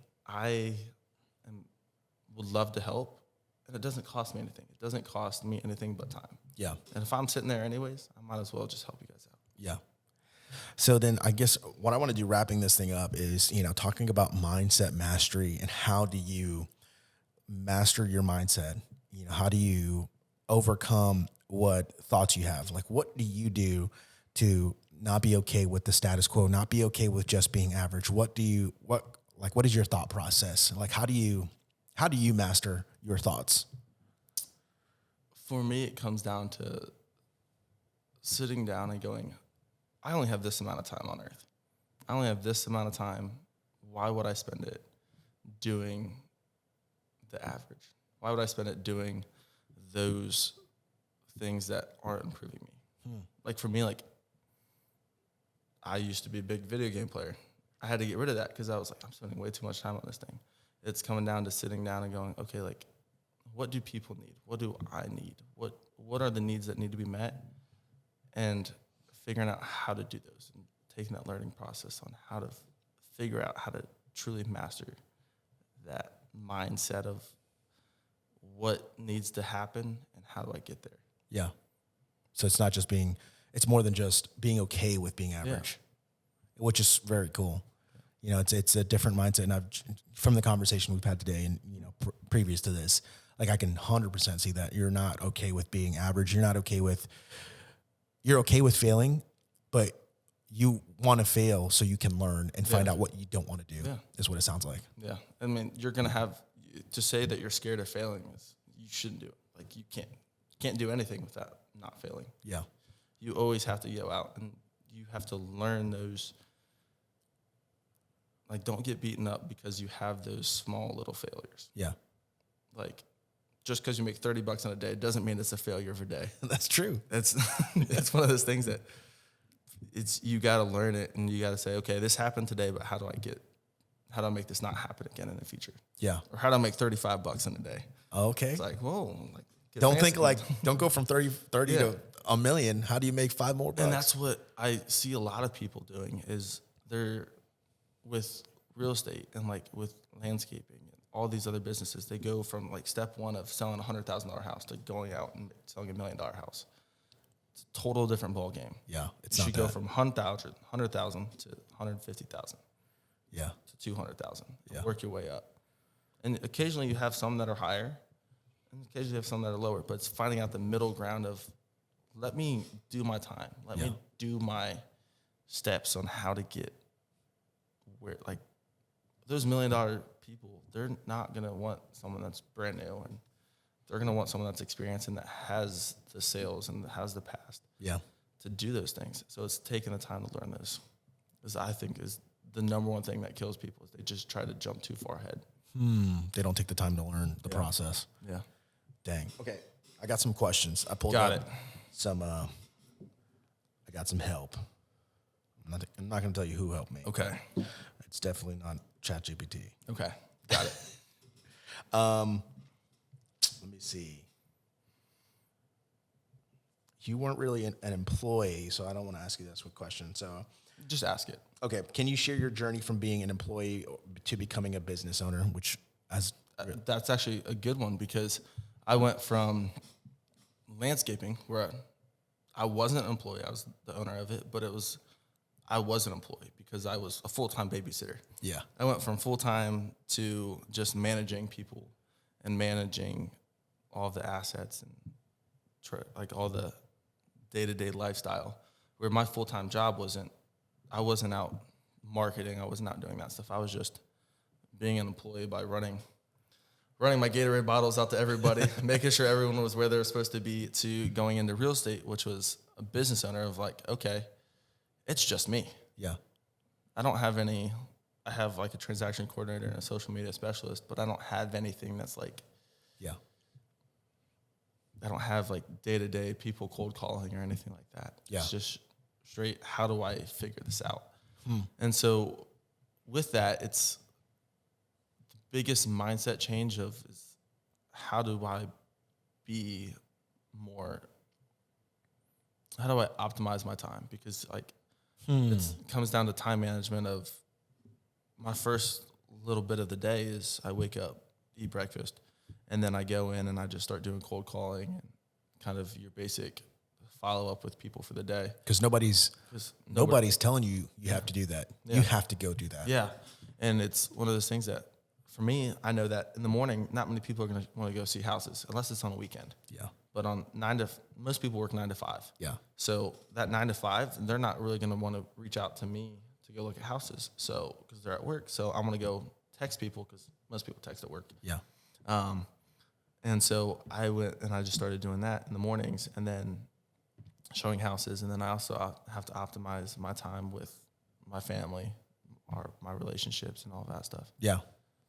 would love to help, and it doesn't cost me anything. It doesn't cost me anything but time. Yeah. And if I'm sitting there anyways, I might as well just help you guys out. Yeah. So then I guess what I want to do wrapping this thing up is, talking about mindset mastery and how do you master your mindset? You know, how do you overcome what thoughts you have? Like, what do you do to not be okay with the status quo, not be okay with just being average? What is your thought process? Like, how do you master your thoughts? For me, it comes down to sitting down and going, I only have this amount of time on earth. I only have this amount of time. Why would I spend it doing the average? Why would I spend it doing those things that aren't improving me? Like for me, like I used to be a big video game player. I had to get rid of that because I was like, I'm spending way too much time on this thing. It's coming down to sitting down and going, okay, like what do people need? What do I need? What are the needs that need to be met? And figuring out how to do those and taking that learning process on how to figure out how to truly master that mindset of what needs to happen and how do I get there. Yeah. So it's not just it's more than just being okay with being average, which is very cool. You know, it's a different mindset. And from the conversation we've had today and, you know, previous to this, like I can 100% see that you're not okay with being average. You're okay with failing, but you want to fail so you can learn and find out what you don't want to do is what it sounds like. Yeah. I mean, you're going to have to say that you're scared of failing you shouldn't do it. Like you can't do anything without not failing. Yeah. You always have to go out and you have to learn those. Like, don't get beaten up because you have those small little failures. Yeah. Like, just because you make $30 in a day doesn't mean it's a failure of a day. That's true. That's one of those things that you got to learn it and you got to say, okay, this happened today, but how do I make this not happen again in the future? Yeah. Or how do I make $35 in a day? Okay. It's like, whoa. Like, don't go from 30 to $1 million. How do you make $5 more? And that's what I see a lot of people doing is they're with real estate and like with landscaping and all these other businesses. They go from like step one of selling $100,000 house to going out and selling $1 million house. It's a total different ball game. Yeah, you should go from 100,000 to 150,000. Yeah, to 200,000. Yeah, work your way up. And occasionally you have some that are higher, and occasionally you have some that are lower. But it's finding out the middle ground of let me do my time. Let me do my steps on how to get where, like, those $1 million people, they're not going to want someone that's brand new, and they're going to want someone that's experienced and that has the sales and that has the past to do those things. So it's taking the time to learn this, is I think is the number one thing that kills people is they just try to jump too far ahead. They don't take the time to learn the process. Yeah. Dang. Okay. I got some questions. I pulled Got up it. some, I got some help. I'm not going to tell you who helped me. Okay. It's definitely not ChatGPT. Okay. Got it. Let me see. You weren't really an employee, so I don't want to ask you this question. So just ask it. Okay. Can you share your journey from being an employee to becoming a business owner, That's actually a good one because I went from landscaping where I wasn't an employee. I was the owner of it, but I was an employee because I was a full-time babysitter. Yeah. I went from full-time to just managing people and managing all the assets and like all the day-to-day lifestyle, where my full-time job I wasn't out marketing. I wasn't out doing that stuff. I was just being an employee by running my Gatorade bottles out to everybody, making sure everyone was where they were supposed to be, to going into real estate, which was a business owner of like, okay, it's just me. Yeah. I have like a transaction coordinator and a social media specialist, but I don't have anything that's like, I don't have like day-to-day people cold calling or anything like that. Yeah. It's just straight, how do I figure this out? And so with that, it's the biggest mindset change is how do I optimize my time? Because like it comes down to time management of my first little bit of the day is I wake up, eat breakfast, and then I go in and I just start doing cold calling and kind of your basic follow up with people for the day. Because nobody's telling you have to do that. Yeah. You have to go do that. Yeah. And it's one of those things that for me, I know that in the morning, not many people are going to want to go see houses unless it's on a weekend. Yeah. But most people work 9 to 5. Yeah. So that 9 to 5, they're not really going to want to reach out to me to go look at houses. So, because they're at work. So I'm going to go text people because most people text at work. Yeah. And so I went and I just started doing that in the mornings and then showing houses. And then I also have to optimize my time with my family, my relationships and all that stuff. Yeah.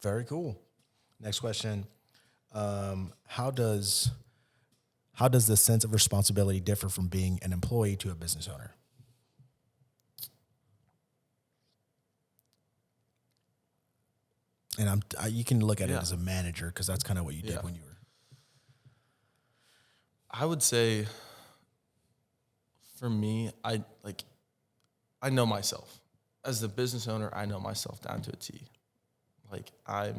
Very cool. Next question. How does the sense of responsibility differ from being an employee to a business owner? And you can look at it as a manager because that's kind of what you did when you were. I would say, for me, I know myself as the business owner. I know myself down to a T. Like I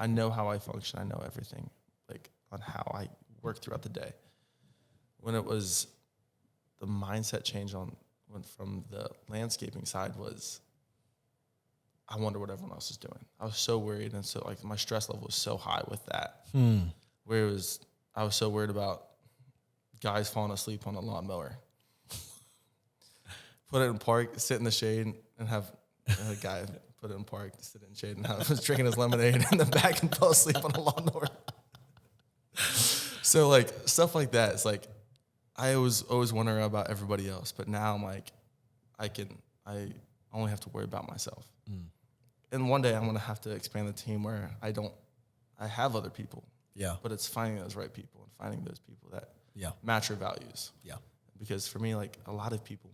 know how I function. I know everything, like on how I work throughout the day. When it was the mindset change went from the landscaping side was, I wonder what everyone else is doing. I was so worried, and so like my stress level was so high with that. Where I was so worried about guys falling asleep on a lawnmower. Put it in park, sit in the shade, and have a guy put it in park, sit in shade, and I was drinking his lemonade in the back and fell asleep on a lawnmower. So like stuff like that. It's like I was always wondering about everybody else, but now I'm like, I only have to worry about myself. And one day I'm gonna have to expand the team where I have other people. Yeah. But it's finding those right people and finding those people that match your values. Yeah. Because for me, like a lot of people,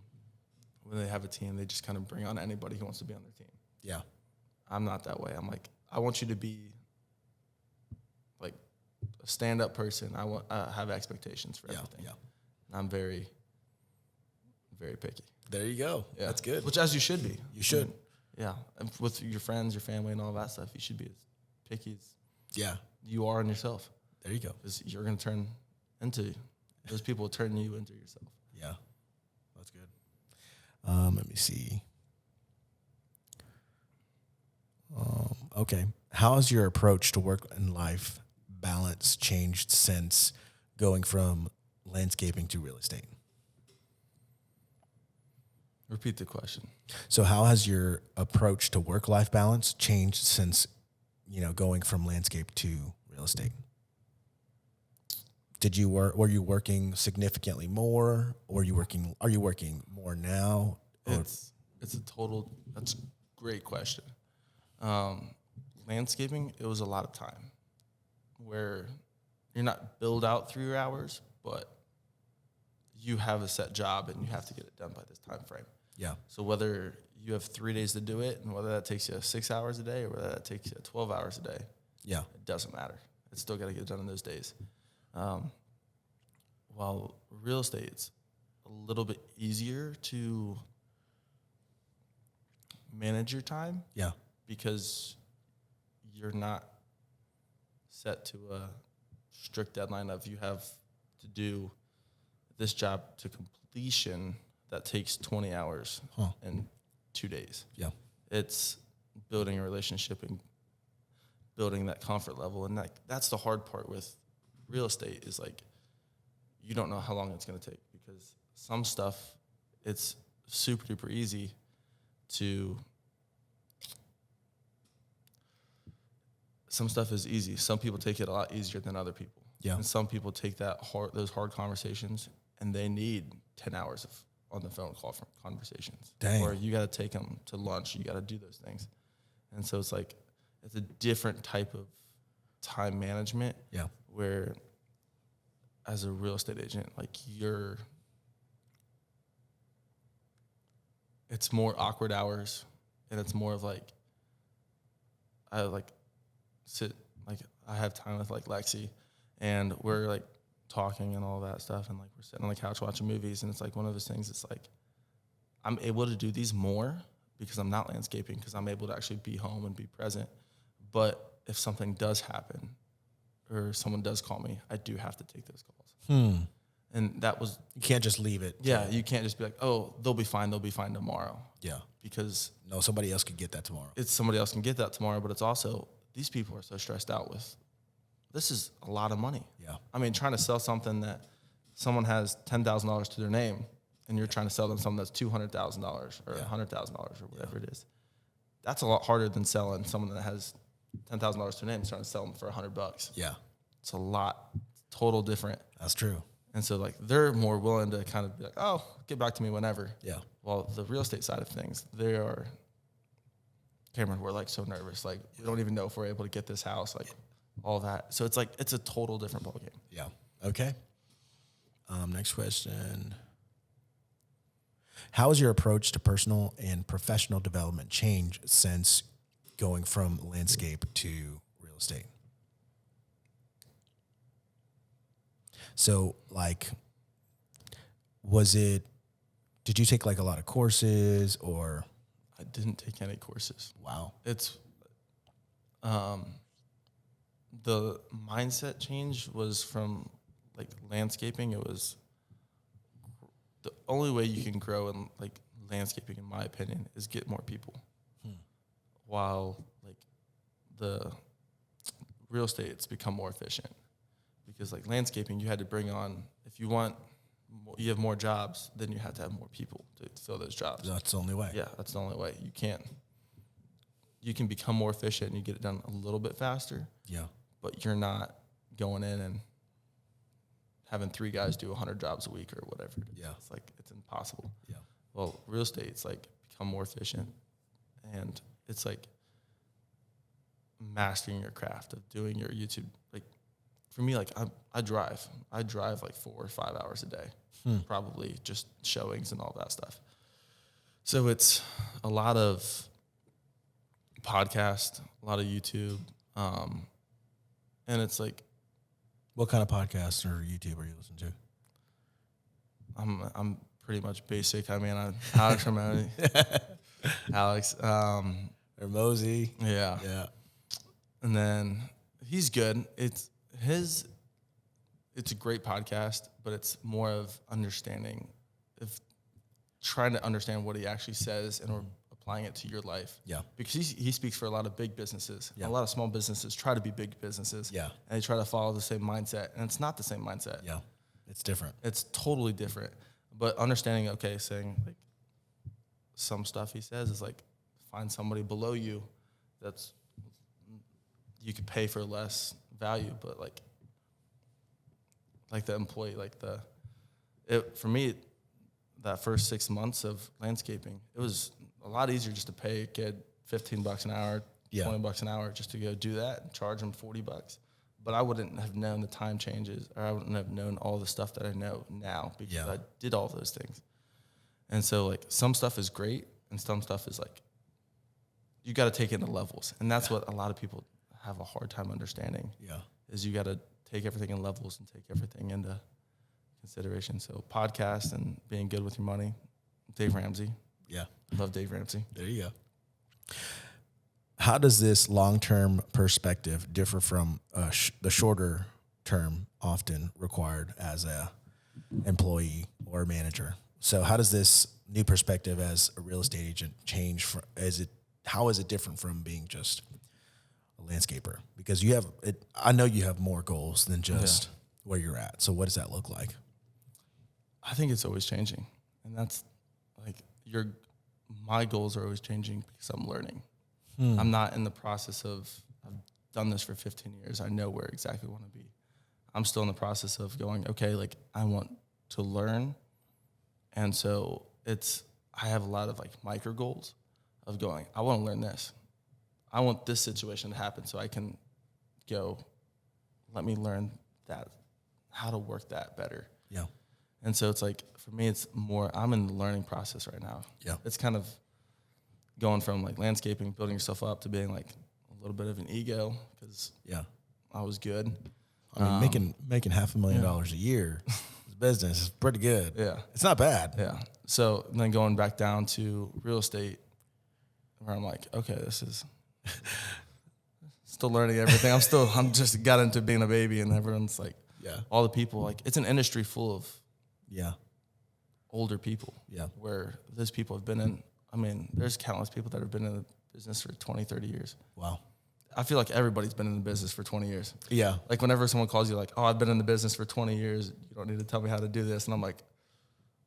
when they have a team, they just kind of bring on anybody who wants to be on their team. Yeah. I'm not that way. I'm like, I want you to be like a stand-up person. I have expectations for everything. Yeah. And I'm very, very picky. There you go. Yeah. That's good. Which as you should be. You should. Yeah. And with your friends, your family, and all that stuff, you should be as picky as you are on yourself. There you go. Because you're going to turn into, those people will turn you into yourself. Yeah. That's good. Let me see. Okay. How has your approach to work and life balance changed since going from landscaping to real estate? Repeat the question. So how has your approach to work-life balance changed since, going from landscape to real estate? Were you working significantly more, or are you working more now? That's a great question. Landscaping, it was a lot of time where you're not billed out through your hours, but you have a set job and you have to get it done by this time frame. Yeah. So whether you have 3 days to do it, and whether that takes you 6 hours a day or whether that takes you 12 hours a day, it doesn't matter. It's still got to get done in those days. While real estate's a little bit easier to manage your time. Yeah. Because you're not set to a strict deadline of you have to do this job to completion that takes 20 hours in 2 days. Yeah. It's building a relationship and building that comfort level. And that's the hard part with real estate is like, you don't know how long it's going to take because some stuff, it's super duper easy to, some stuff is easy. Some people take it a lot easier than other people. Yeah. And some people take those hard conversations and they need 10 hours on the phone call from conversations. Dang. Or you got to take them to lunch. You got to do those things. And so it's like, it's a different type of time management. Yeah. Where as a real estate agent, like it's more awkward hours and it's more of like, I have time with like Lexi and we're like talking and all that stuff. And like, we're sitting on the couch watching movies. And it's like one of those things. It's like, I'm able to do these more because I'm not landscaping, because I'm able to actually be home and be present. But if something does happen or someone does call me, I do have to take those calls. And that was, You can't just leave it. yeah, you can't just be like, oh, they'll be fine tomorrow. Yeah. Because No, somebody else could get that tomorrow. it's somebody else can get that tomorrow, but it's also, these people are so stressed out with, this is a lot of money. Yeah. I mean, trying to sell something that someone has $10,000 to their name, and you're trying to sell them something that's $200,000 or $100,000 or whatever it is. That's a lot harder than selling someone that has $10,000 to their name and trying to sell them for $100. Yeah. It's a lot, total different. That's true. And so, like, they're more willing to kind of be like, oh, get back to me whenever. Yeah. Well, the real estate side of things, they are, Cameron, we're, like, so nervous. Like, we don't even know if we're able to get this house, like, all that. So it's, like, it's a total different ballgame. Yeah. Okay. Next question. How has your approach to personal and professional development changed since going from landscape to real estate? So, like, did you take like a lot of courses or? I didn't take any courses. Wow. It's, the mindset change was from, like, landscaping. It was the only way you can grow in, like, landscaping, in my opinion, is get more people. While, like, the real estate, it's become more efficient. Because, like, landscaping, you had to bring on, if you have more jobs, then you have to have more people to fill those jobs. That's the only way. Yeah, that's the only way. You can become more efficient and you get it done a little bit faster. Yeah. But you're not going in and having 3 guys do 100 jobs a week or whatever. Yeah. It's like, it's impossible. Yeah. Well, real estate, it's like become more efficient. And it's like mastering your craft of doing your YouTube. Like, for me, like, I drive like 4 or 5 hours a day, probably just showings and all that stuff. So it's a lot of podcast, a lot of YouTube, and it's like, What kind of podcasts or YouTube are you listening to? I'm pretty much basic. I mean, Alex Ramone, Alex, Or Mosey. yeah, Yeah. and then he's good. It's a great podcast, but it's more of trying to understand what he actually says and or applying it to your life. Yeah. Because he speaks for a lot of big businesses. Yeah. A lot of small businesses try to be big businesses. Yeah. And they try to follow the same mindset, and it's not the same mindset. Yeah. It's different. It's totally different. But understanding, okay, saying, like, some stuff he says is like, find somebody below you that's, you could pay for less value, but like the employee, for me, that first 6 months of landscaping, it was a lot easier just to pay a kid $15 an hour, Yeah. $20 an hour just to go do that and charge him $40. But I wouldn't have known the time changes, or I wouldn't have known all the stuff that I know now because Yeah. I did all those things. And so, like, some stuff is great and some stuff is like, you got to take it into levels. And that's what a lot of people have a hard time understanding. Yeah. Is you got to take everything in levels and take everything into consideration. So podcast and being good with your money. Dave Ramsey. Yeah. Love Dave Ramsey. There you go. How does this long-term perspective differ from the shorter term often required as a employee or manager? So how does this new perspective as a real estate agent change? How is it different from being just a landscaper? Because I know you have more goals than just where you're at. So what does that look like? I think it's always changing. And that's like my goals are always changing because I'm learning. I'm not in the process of, I've done this for 15 years. I know where exactly I want to be. I'm still in the process of going, okay, like, I want to learn. And so I have a lot of, like, micro goals of going, I want to learn this. I want this situation to happen so I can go, let me learn that, how to work that better. Yeah. And so it's like, for me, it's more, I'm in the learning process right now. Yeah. It's kind of going from, like, landscaping, building yourself up, to being, like, a little bit of an ego because I was good. I mean, making $500,000 a year as business is pretty good. Yeah. It's not bad. Yeah. So then going back down to real estate, where I'm like, okay, this is still learning everything. I'm just got into being a baby, and everyone's like, all the people, like, it's an industry full of Yeah. older people. Yeah. Where those people have been in, I mean, there's countless people that have been in the business for 20, 30 years. Wow. I feel like everybody's been in the business for 20 years. Yeah. Like whenever someone calls you like, oh, I've been in the business for 20 years. You don't need to tell me how to do this. And I'm like,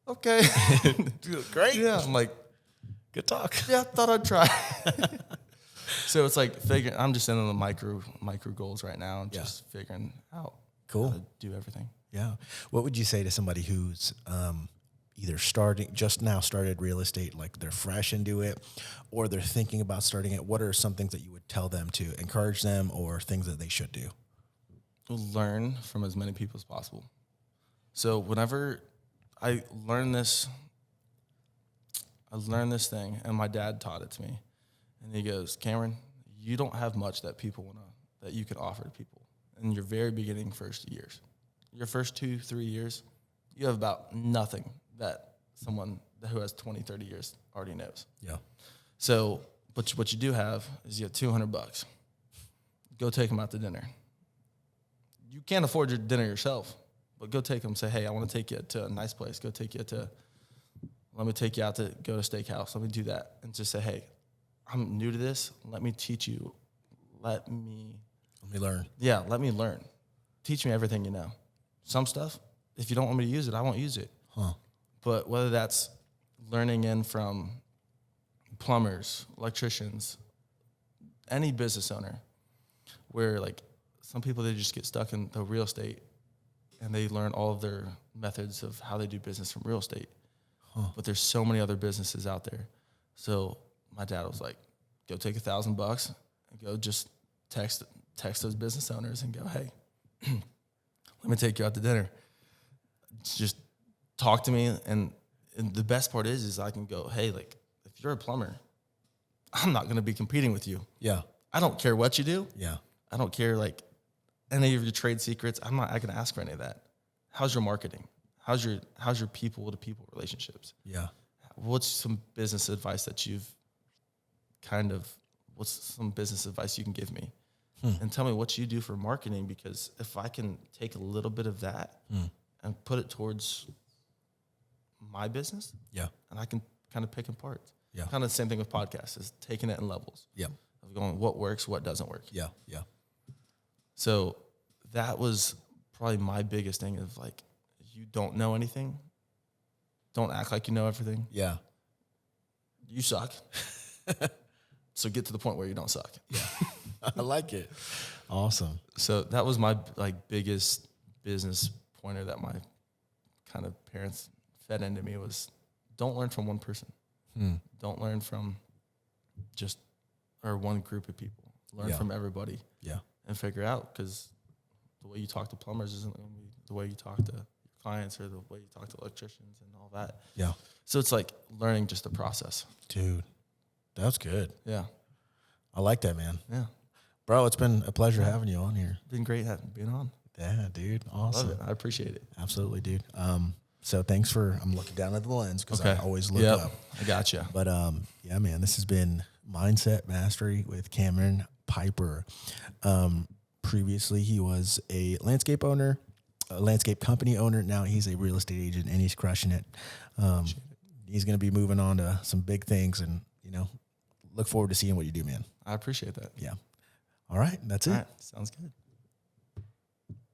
okay. Great. Yeah. I'm like, Good talk. yeah, I thought I'd try. So it's like I'm just in the micro goals right now and just figuring out Cool. how to do everything. Yeah. What would you say to somebody who's either just now started real estate, like they're fresh into it, or they're thinking about starting it? What are some things that you would tell them to encourage them, or things that they should do? Learn from as many people as possible. So whenever I learned this thing, and my dad taught it to me, and he goes, Cameron, you don't have much that you can offer to people in your very beginning first years. Your first 2-3 years, you have about nothing that someone who has 20, 30 years already knows. Yeah. So, but what you do have is you have $200. Go take them out to dinner. You can't afford your dinner yourself, but go take them. Say, hey, I want to take you to a nice place. Let me take you out to go to steakhouse. Let me do that. And just say, hey, I'm new to this. Let me teach you. Let me learn. Yeah, let me learn. Teach me everything you know. Some stuff, if you don't want me to use it, I won't use it. Huh. But whether that's learning in from plumbers, electricians, any business owner, where like some people, they just get stuck in the real estate and they learn all of their methods of how they do business from real estate. Huh. But there's so many other businesses out there. So my dad was like, go take $1,000 and go just text those business owners and go, hey, let me take you out to dinner. Just talk to me. And the best part is I can go, hey, like, if you're a plumber, I'm not going to be competing with you. Yeah. I don't care what you do. Yeah. I don't care, like, any of your trade secrets. I'm not going to ask for any of that. How's your marketing? How's your people-to-people relationships? Yeah. What's some business advice that what's some business advice you can give me? And tell me what you do for marketing, because if I can take a little bit of that and put it towards my business, yeah, and I can kind of pick apart. Yeah. Kind of the same thing with podcasts, is taking it in levels. Yeah. Of going, what works, what doesn't work. Yeah. Yeah. So that was probably my biggest thing of like, you don't know anything. Don't act like you know everything. Yeah. You suck. So get to the point where you don't suck. Yeah. I like it. Awesome. So that was my like biggest business pointer that my kind of parents fed into me was, don't learn from one person. Don't learn from one group of people. Learn from everybody. Yeah. And figure out, because the way you talk to plumbers isn't going to be the way you talk to your clients or the way you talk to electricians and all that. Yeah. So it's like learning just the process. Dude, that's good. Yeah. I like that, man. Yeah. Bro, it's been a pleasure having you on here. Been great being on. Yeah, dude. Awesome. Love it. I appreciate it. Absolutely, dude. So thanks I'm looking down at the lens because I always look up. I gotcha. But yeah, man, this has been Mindset Mastery with Cameron Piper. Previously, he was a landscape company owner. Now he's a real estate agent, and he's crushing it. He's going to be moving on to some big things, and look forward to seeing what you do, man. I appreciate that. Yeah. All right, that's it. All right. Sounds good.